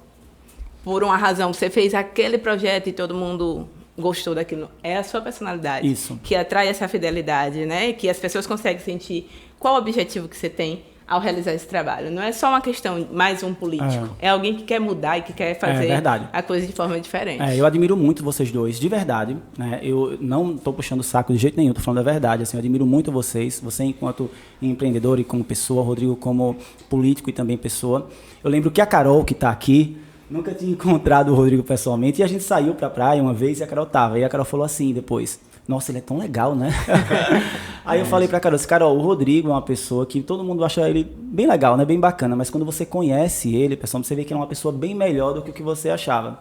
[SPEAKER 2] por uma razão. Você fez aquele projeto e todo mundo gostou daquilo. É a sua personalidade.
[SPEAKER 1] Isso.
[SPEAKER 2] Que atrai essa fidelidade, né? Que as pessoas conseguem sentir qual o objetivo que você tem ao realizar esse trabalho. Não é só uma questão, mais um político. É alguém que quer mudar e que quer fazer a coisa de forma diferente.
[SPEAKER 1] Eu admiro muito vocês dois, de verdade. Né? Eu não estou puxando o saco de jeito nenhum, estou falando a verdade. Assim, eu admiro muito vocês. Você enquanto empreendedor e como pessoa, Rodrigo como político e também pessoa. Eu lembro que a Carol, que está aqui, nunca tinha encontrado o Rodrigo pessoalmente, e a gente saiu para a praia uma vez e a Carol estava. E a Carol falou assim depois... Nossa, ele é tão legal, né? Aí eu falei pra Carol, o Rodrigo é uma pessoa que todo mundo acha ele bem legal, né? Bem bacana, mas quando você conhece ele, pessoal, você vê que é uma pessoa bem melhor do que o que você achava.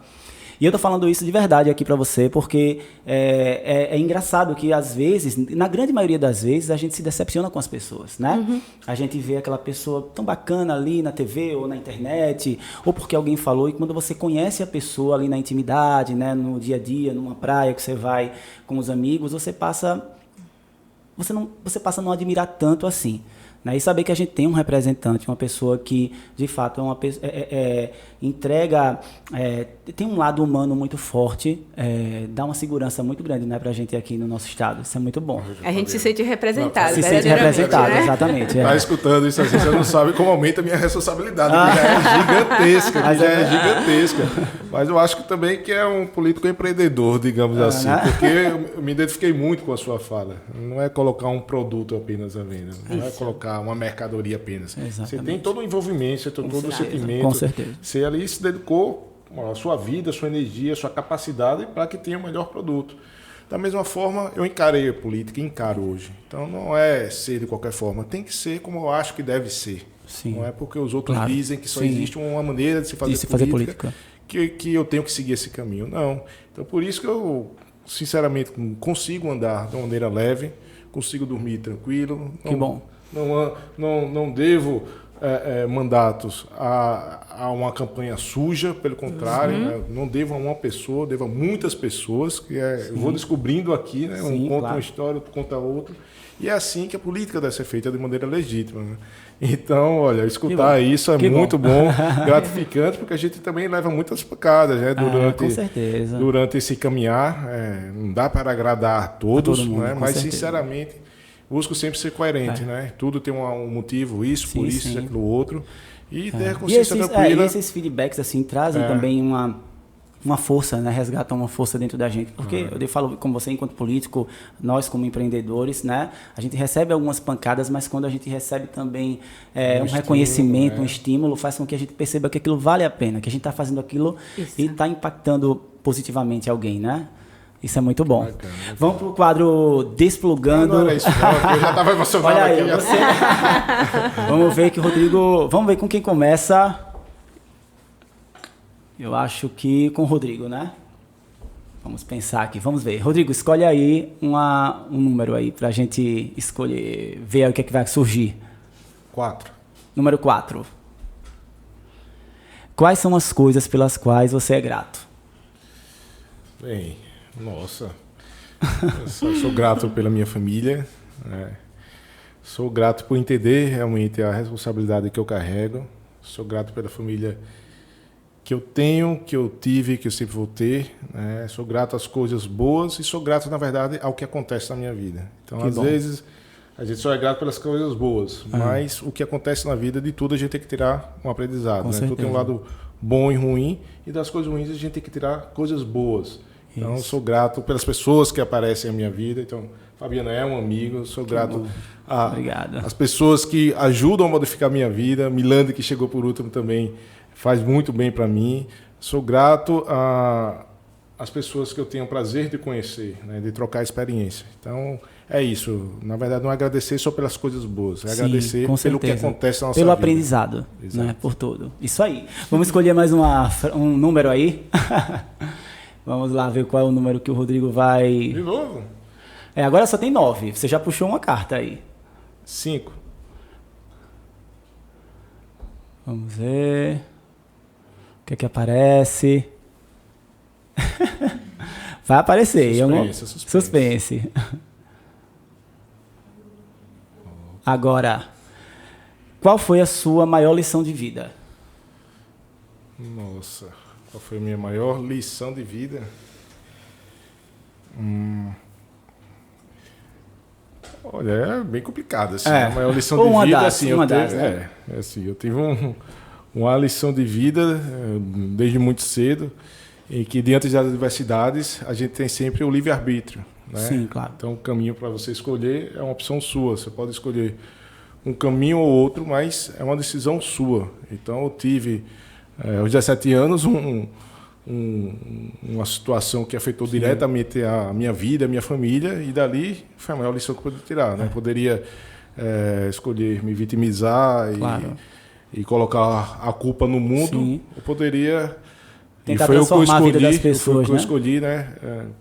[SPEAKER 1] E eu tô falando isso de verdade aqui pra você, porque é engraçado que, às vezes, na grande maioria das vezes, a gente se decepciona com as pessoas, né? Uhum. A gente vê aquela pessoa tão bacana ali na TV ou na internet, ou porque alguém falou, e quando você conhece a pessoa ali na intimidade, né, no dia a dia, numa praia que você vai com os amigos, você passa a não admirar tanto assim. né? E saber que a gente tem um representante, uma pessoa que, de fato, entrega, tem um lado humano muito forte, dá uma segurança muito grande, né, para a gente aqui no nosso estado. Isso é muito bom.
[SPEAKER 2] A gente se sente representado.
[SPEAKER 1] Se sente representado,
[SPEAKER 2] né?
[SPEAKER 1] exatamente.
[SPEAKER 3] Tá escutando isso assim, você não sabe como aumenta a minha responsabilidade, que já é gigantesca, Mas eu acho que também que é um político empreendedor, digamos assim,
[SPEAKER 1] né?
[SPEAKER 3] porque eu me identifiquei muito com a sua fala. Não é colocar um produto apenas à venda, não é colocar uma mercadoria apenas.
[SPEAKER 1] Exatamente.
[SPEAKER 3] Você tem todo o envolvimento, você tem todo o sentimento.
[SPEAKER 1] Com certeza.
[SPEAKER 3] Você ali se dedicou a sua vida, a sua energia, a sua capacidade para que tenha o melhor produto. Da mesma forma, eu encarei a política e encaro hoje. Então, não é ser de qualquer forma, tem que ser como eu acho que deve ser.
[SPEAKER 1] Sim.
[SPEAKER 3] Não é porque os outros dizem que só
[SPEAKER 1] Sim.
[SPEAKER 3] existe uma maneira de se fazer política. Que eu tenho que seguir esse caminho. Não. Então, por isso que eu, sinceramente, consigo andar de uma maneira leve, consigo dormir tranquilo.
[SPEAKER 1] Que bom.
[SPEAKER 3] Não devo mandatos a uma campanha suja, pelo contrário, né? Não devo a uma pessoa, devo a muitas pessoas, eu vou descobrindo aqui, né? Um conta uma história, outro conta outra. E é assim que a política deve ser feita de maneira legítima. Né? Então, olha, escutar isso é muito bom, gratificante, porque a gente também leva muitas pancadas, né?
[SPEAKER 1] Com certeza.
[SPEAKER 3] Durante esse caminhar. Não dá para agradar todos,
[SPEAKER 1] todo mundo,
[SPEAKER 3] né? Mas,
[SPEAKER 1] certeza.
[SPEAKER 3] Sinceramente, busco sempre ser coerente. Né? Tudo tem um motivo, isso, por isso, aquilo outro. E ter a consciência tranquila.
[SPEAKER 1] E esses feedbacks assim, trazem também uma força, né? Resgatam uma força dentro da gente. Porque eu falo com você, enquanto político, nós como empreendedores, né? A gente recebe algumas pancadas, mas quando a gente recebe também um reconhecimento, um estímulo, faz com que a gente perceba que aquilo vale a pena, que a gente está fazendo aquilo e está impactando positivamente alguém, né? Isso é muito bom. Bacana. Vamos para o quadro Desplugando.
[SPEAKER 3] Não era isso, não, eu já estava emocionado.
[SPEAKER 1] Olha aí,
[SPEAKER 3] aqui.
[SPEAKER 1] Vamos ver que o Rodrigo... Vamos ver com quem começa. Eu acho que com o Rodrigo, né? Vamos pensar aqui, vamos ver. Rodrigo, escolhe aí um número aí pra gente escolher, ver aí o que é que vai surgir.
[SPEAKER 3] 4.
[SPEAKER 1] Número 4. Quais são as coisas pelas quais você é grato?
[SPEAKER 3] Bem, nossa. Eu sou grato pela minha família. Sou grato por entender realmente a responsabilidade que eu carrego. Sou grato pela família que eu tenho, que eu tive, que eu sempre vou ter. Né? Sou grato às coisas boas e sou grato, na verdade, ao que acontece na minha vida. Então, às vezes, a gente só é grato pelas coisas boas, mas o que acontece na vida, de tudo, a gente tem que tirar um aprendizado. Né? Tudo tem um lado bom e ruim, e das coisas ruins a gente tem que tirar coisas boas. Então, eu sou grato pelas pessoas que aparecem na minha vida. Então, Fabiana é um amigo, sou grato às pessoas que ajudam a modificar a minha vida. Milande, que chegou por último também, faz muito bem para mim. Sou grato às pessoas que eu tenho o prazer de conhecer, né, de trocar experiência. Então, é isso. Na verdade, não é agradecer só pelas coisas boas, é agradecer pelo que acontece na nossa vida.
[SPEAKER 1] Pelo aprendizado, né, por tudo. Isso aí. Vamos escolher mais um número aí. Vamos lá ver qual é o número que o Rodrigo vai...
[SPEAKER 3] De novo?
[SPEAKER 1] Agora só tem 9. Você já puxou uma carta aí.
[SPEAKER 3] 5.
[SPEAKER 1] Vamos ver... O que é que aparece? Vai aparecer. Suspense. Agora, qual foi a sua maior lição de vida?
[SPEAKER 3] Nossa, qual foi a minha maior lição de vida? Olha, é bem complicado. Assim, a maior lição de vida, assim, eu tive uma lição de vida desde muito cedo, em que diante das adversidades a gente tem sempre o livre-arbítrio. Né?
[SPEAKER 1] Sim, claro.
[SPEAKER 3] Então o caminho para você escolher é uma opção sua. Você pode escolher um caminho ou outro, mas é uma decisão sua. Então eu tive, aos 17 anos, uma situação que afetou diretamente a minha vida, a minha família, e dali foi a maior lição que eu poderia tirar. Né? Eu poderia escolher me vitimizar e colocar a culpa no mundo. Sim. Eu poderia
[SPEAKER 1] tentar transformar a vida das pessoas,
[SPEAKER 3] foi o que eu escolhi, né?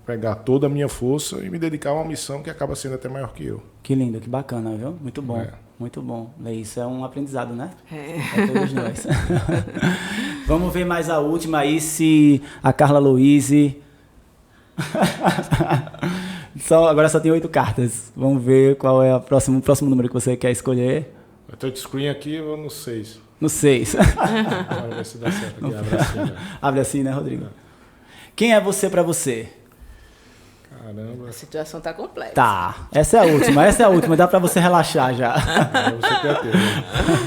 [SPEAKER 3] Pegar toda a minha força e me dedicar a uma missão que acaba sendo até maior que eu.
[SPEAKER 1] Que lindo, que bacana, viu? Muito bom, muito bom. Isso é um aprendizado, né? Para todos nós. Vamos ver mais a última aí, se a Carla Louise... Agora só tem 8 cartas. Vamos ver qual é o próximo número que você quer escolher.
[SPEAKER 3] O touchscreen aqui eu no 6.
[SPEAKER 1] No 6.
[SPEAKER 3] Vamos ver se dá certo aqui. Abre assim, né?
[SPEAKER 1] Abre assim, né, Rodrigo? Quem é você pra você?
[SPEAKER 3] Caramba.
[SPEAKER 2] A situação tá complexa.
[SPEAKER 1] Tá, essa é a última, dá pra você relaxar já.
[SPEAKER 3] Você criativo, né?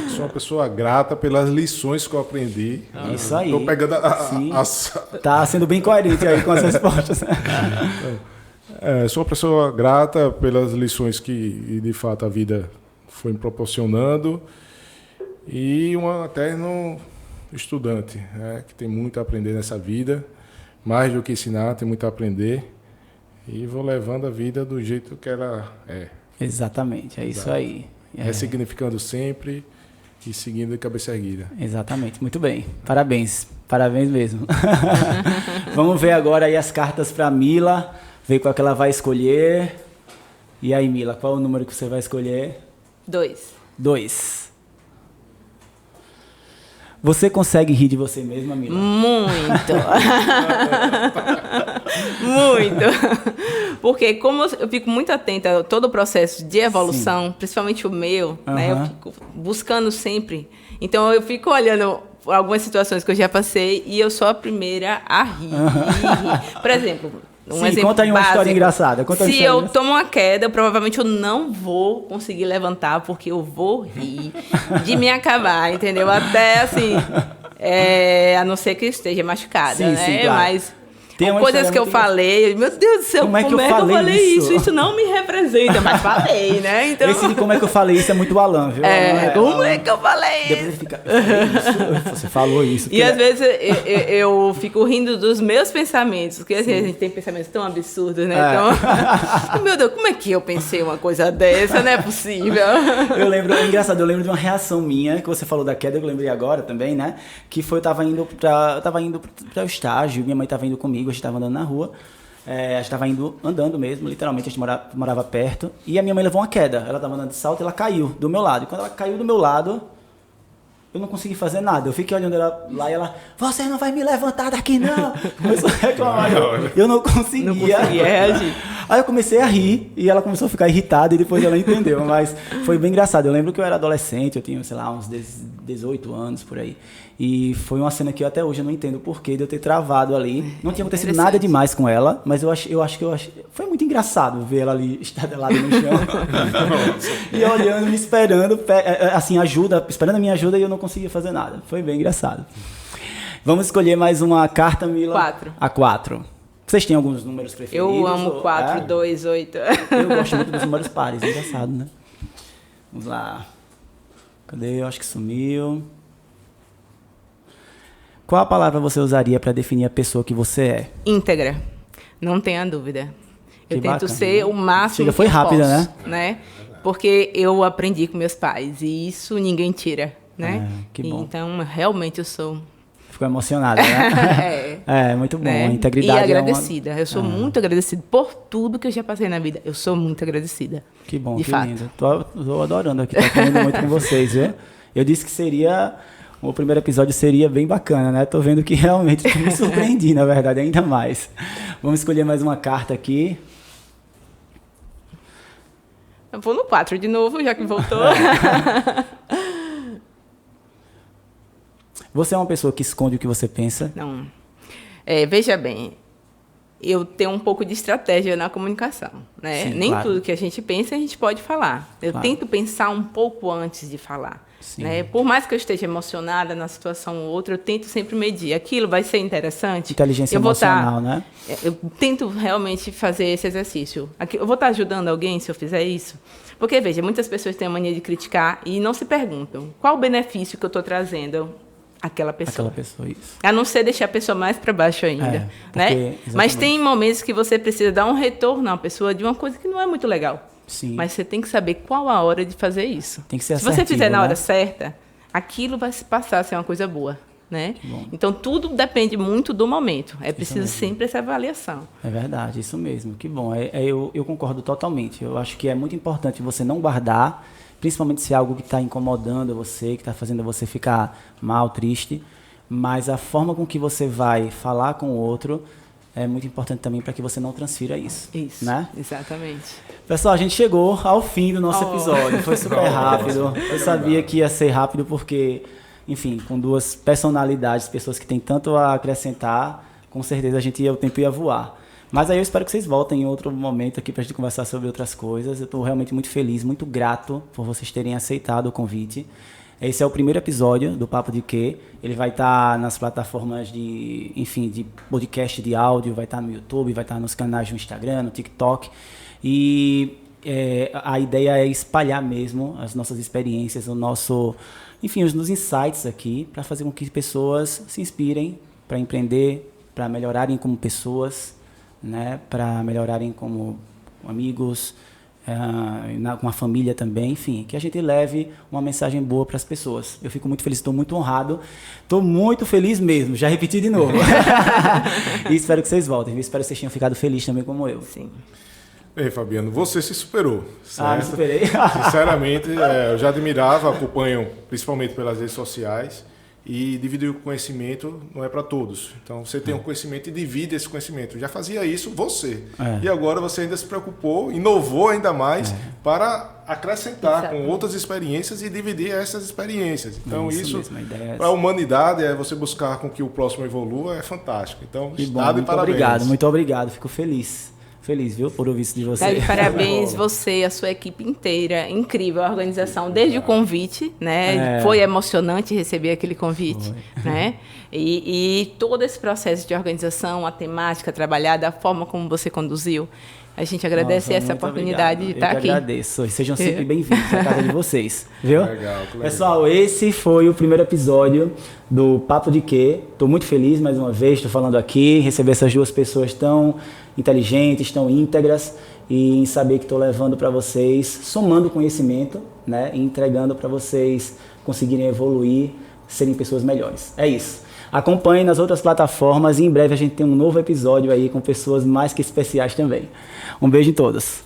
[SPEAKER 3] Sou uma pessoa grata pelas lições que eu aprendi.
[SPEAKER 1] Isso aí.
[SPEAKER 3] Tô pegando
[SPEAKER 1] Sim.
[SPEAKER 3] as...
[SPEAKER 1] Tá sendo bem coerente aí com as respostas.
[SPEAKER 3] Sou uma pessoa grata pelas lições que, de fato, a vida foi me proporcionando e um eterno estudante, né, que tem muito a aprender nessa vida, mais do que ensinar, tem muito a aprender e vou levando a vida do jeito que ela é.
[SPEAKER 1] Exatamente, é isso aí.
[SPEAKER 3] Ressignificando sempre e seguindo de cabeça erguida.
[SPEAKER 1] Exatamente, muito bem. Parabéns, parabéns mesmo. Vamos ver agora aí as cartas para Mila, ver qual que ela vai escolher. E aí, Mila, qual o número que você vai escolher?
[SPEAKER 2] 2.
[SPEAKER 1] 2. Você consegue rir de você mesma, Mila?
[SPEAKER 2] Muito. Muito. Porque como eu fico muito atenta a todo o processo de evolução, principalmente o meu, né? Eu fico buscando sempre. Então eu fico olhando algumas situações que eu já passei e eu sou a primeira a rir. Por exemplo, exemplo
[SPEAKER 1] conta aí uma
[SPEAKER 2] básico.
[SPEAKER 1] história engraçada.
[SPEAKER 2] Se eu tomo uma queda, provavelmente eu não vou conseguir levantar, porque eu vou rir de me acabar, entendeu? Até assim, a não ser que eu esteja machucada,
[SPEAKER 1] Sim,
[SPEAKER 2] né?
[SPEAKER 1] sim, claro.
[SPEAKER 2] Mas
[SPEAKER 1] Tem uma
[SPEAKER 2] coisas que eu falei, meu Deus do céu, como é que eu falei isso? Isso não me representa, mas falei, né? Então,
[SPEAKER 1] esse de como é que eu falei isso é muito Alan, viu?
[SPEAKER 2] Como é que eu falei isso?
[SPEAKER 1] Depois ele fica, eu falei isso, você falou isso.
[SPEAKER 2] E às vezes eu fico rindo dos meus pensamentos, porque assim, a gente tem pensamentos tão absurdos, né? Então, meu Deus, como é que eu pensei uma coisa dessa? Não é possível.
[SPEAKER 1] Eu lembro, é engraçado, eu lembro de uma reação minha, que você falou da queda, que eu lembrei agora também, né? Que foi, eu tava indo para o estágio, minha mãe tava indo comigo, a gente tava andando na rua, a gente tava andando mesmo, literalmente, a gente morava perto, e a minha mãe levou uma queda, ela tava andando de salto e ela caiu do meu lado, e quando ela caiu do meu lado, eu não consegui fazer nada, eu fiquei olhando ela lá e ela, você não vai me levantar daqui não, começou a reclamar, eu não conseguia reagir. Aí eu comecei a rir e ela começou a ficar irritada e depois ela entendeu, mas foi bem engraçado. Eu lembro que eu era adolescente, eu tinha, sei lá, uns 18 anos por aí. E foi uma cena que eu até hoje eu não entendo o porquê de eu ter travado ali. Não tinha acontecido nada demais com ela, mas eu acho que foi muito engraçado ver ela ali estadelada no chão. E olhando, me esperando, assim, esperando a minha ajuda e eu não conseguia fazer nada. Foi bem engraçado. Vamos escolher mais uma carta, Mila?
[SPEAKER 2] 4.
[SPEAKER 1] A 4. Vocês têm alguns números preferidos?
[SPEAKER 2] Eu amo 4, 2, 8.
[SPEAKER 1] Eu gosto muito dos números pares, é engraçado, né? Vamos lá. Cadê? Eu acho que sumiu. Qual a palavra você usaria para definir a pessoa que você é?
[SPEAKER 2] Íntegra. Não tenha dúvida. Eu tento
[SPEAKER 1] bacana,
[SPEAKER 2] ser o máximo
[SPEAKER 1] Chega, foi
[SPEAKER 2] que eu
[SPEAKER 1] rápida,
[SPEAKER 2] posso, né? Porque eu aprendi com meus pais e isso ninguém tira, né?
[SPEAKER 1] Que bom.
[SPEAKER 2] Então, realmente eu sou...
[SPEAKER 1] Ficou emocionada, né? muito bom.
[SPEAKER 2] Né?
[SPEAKER 1] A integridade
[SPEAKER 2] e agradecida. Eu sou muito agradecida por tudo que eu já passei na vida. Eu sou muito agradecida.
[SPEAKER 1] Que bom,
[SPEAKER 2] de
[SPEAKER 1] que
[SPEAKER 2] fato.
[SPEAKER 1] lindo. Tô adorando aqui, tô aprendendo muito com vocês, viu? Eu disse que o primeiro episódio seria bem bacana, né? Tô vendo que realmente me surpreendi, na verdade, ainda mais. Vamos escolher mais uma carta aqui.
[SPEAKER 2] Eu vou no 4 de novo, já que voltou.
[SPEAKER 1] Você é uma pessoa que esconde o que você pensa?
[SPEAKER 2] Não. Veja bem, eu tenho um pouco de estratégia na comunicação, né?
[SPEAKER 1] Sim,
[SPEAKER 2] Nem
[SPEAKER 1] claro.
[SPEAKER 2] tudo que a gente pensa, a gente pode falar. Eu
[SPEAKER 1] Claro.
[SPEAKER 2] tento pensar um pouco antes de falar.
[SPEAKER 1] Sim.
[SPEAKER 2] Né? Por mais que eu esteja emocionada na situação ou outra, eu tento sempre medir. Aquilo vai ser interessante?
[SPEAKER 1] Inteligência emocional, né?
[SPEAKER 2] Eu tento realmente fazer esse exercício. Eu vou estar ajudando alguém se eu fizer isso? Porque, veja, muitas pessoas têm a mania de criticar e não se perguntam qual o benefício que eu estou trazendo àquela pessoa.
[SPEAKER 1] Isso.
[SPEAKER 2] A não ser deixar a pessoa mais para baixo ainda, né? Mas tem momentos que você precisa dar um retorno à pessoa de uma coisa que não é muito legal.
[SPEAKER 1] Sim.
[SPEAKER 2] Mas você tem que saber qual a hora de fazer isso.
[SPEAKER 1] Tem que ser
[SPEAKER 2] Se você
[SPEAKER 1] assertivo,
[SPEAKER 2] fizer na
[SPEAKER 1] né?
[SPEAKER 2] hora certa, aquilo vai se passar a ser uma coisa boa, né? Então, tudo depende muito do momento. É preciso sempre essa avaliação.
[SPEAKER 1] É verdade, isso mesmo. Que bom. Eu concordo totalmente. Eu acho que é muito importante você não guardar, principalmente se é algo que está incomodando você, que está fazendo você ficar mal, triste. Mas a forma com que você vai falar com o outro é muito importante também para que você não transfira isso.
[SPEAKER 2] Isso,
[SPEAKER 1] né?
[SPEAKER 2] Exatamente.
[SPEAKER 1] Pessoal, a gente chegou ao fim do nosso episódio. Foi super rápido. Eu sabia que ia ser rápido porque, enfim, com duas personalidades, pessoas que têm tanto a acrescentar, com certeza o tempo ia voar. Mas aí eu espero que vocês voltem em outro momento aqui para a gente conversar sobre outras coisas. Eu estou realmente muito feliz, muito grato por vocês terem aceitado o convite. Esse é o primeiro episódio do Papo de Quê. Ele vai estar nas plataformas de podcast de áudio, vai estar no YouTube, vai estar nos canais do Instagram, no TikTok. E a ideia é espalhar mesmo as nossas experiências, os insights aqui, para fazer com que pessoas se inspirem para empreender, para melhorarem como pessoas, né, para melhorarem como amigos, com a família também, enfim, que a gente leve uma mensagem boa para as pessoas. Eu fico muito feliz, estou muito honrado, estou muito feliz mesmo, já repeti de novo. E espero que vocês voltem, eu espero que vocês tenham ficado felizes também como eu.
[SPEAKER 2] Sim.
[SPEAKER 3] Ei, Fabiano, você se superou, certo?
[SPEAKER 1] Me superei.
[SPEAKER 3] Sinceramente, eu já admirava, acompanho principalmente pelas redes sociais, e dividir o conhecimento não é para todos. Então, você tem um conhecimento e divide esse conhecimento. Já fazia isso você. E agora você ainda se preocupou, inovou ainda mais para acrescentar com outras experiências e dividir essas experiências. Então, isso para a humanidade, você buscar com que o próximo evolua, é fantástico. Então, estado e parabéns.
[SPEAKER 1] Muito obrigado. Fico feliz, viu, por ouvir isso de você.
[SPEAKER 2] Parabéns você, a sua equipe inteira, incrível a organização, desde o convite, né? Foi emocionante receber aquele convite, né? E todo esse processo de organização, a temática trabalhada, a forma como você conduziu. A gente agradece essa oportunidade de estar aqui.
[SPEAKER 1] Eu agradeço. E sejam sempre bem-vindos à casa de vocês, viu?
[SPEAKER 3] Legal.
[SPEAKER 1] Pessoal, esse foi o primeiro episódio do Papo de Quê. Estou muito feliz, mais uma vez, estou falando aqui, receber essas duas pessoas tão inteligentes, tão íntegras, e em saber que estou levando para vocês, somando conhecimento, né, e entregando para vocês conseguirem evoluir, serem pessoas melhores. É isso. Acompanhe nas outras plataformas e em breve a gente tem um novo episódio aí com pessoas mais que especiais também. Um beijo em todos.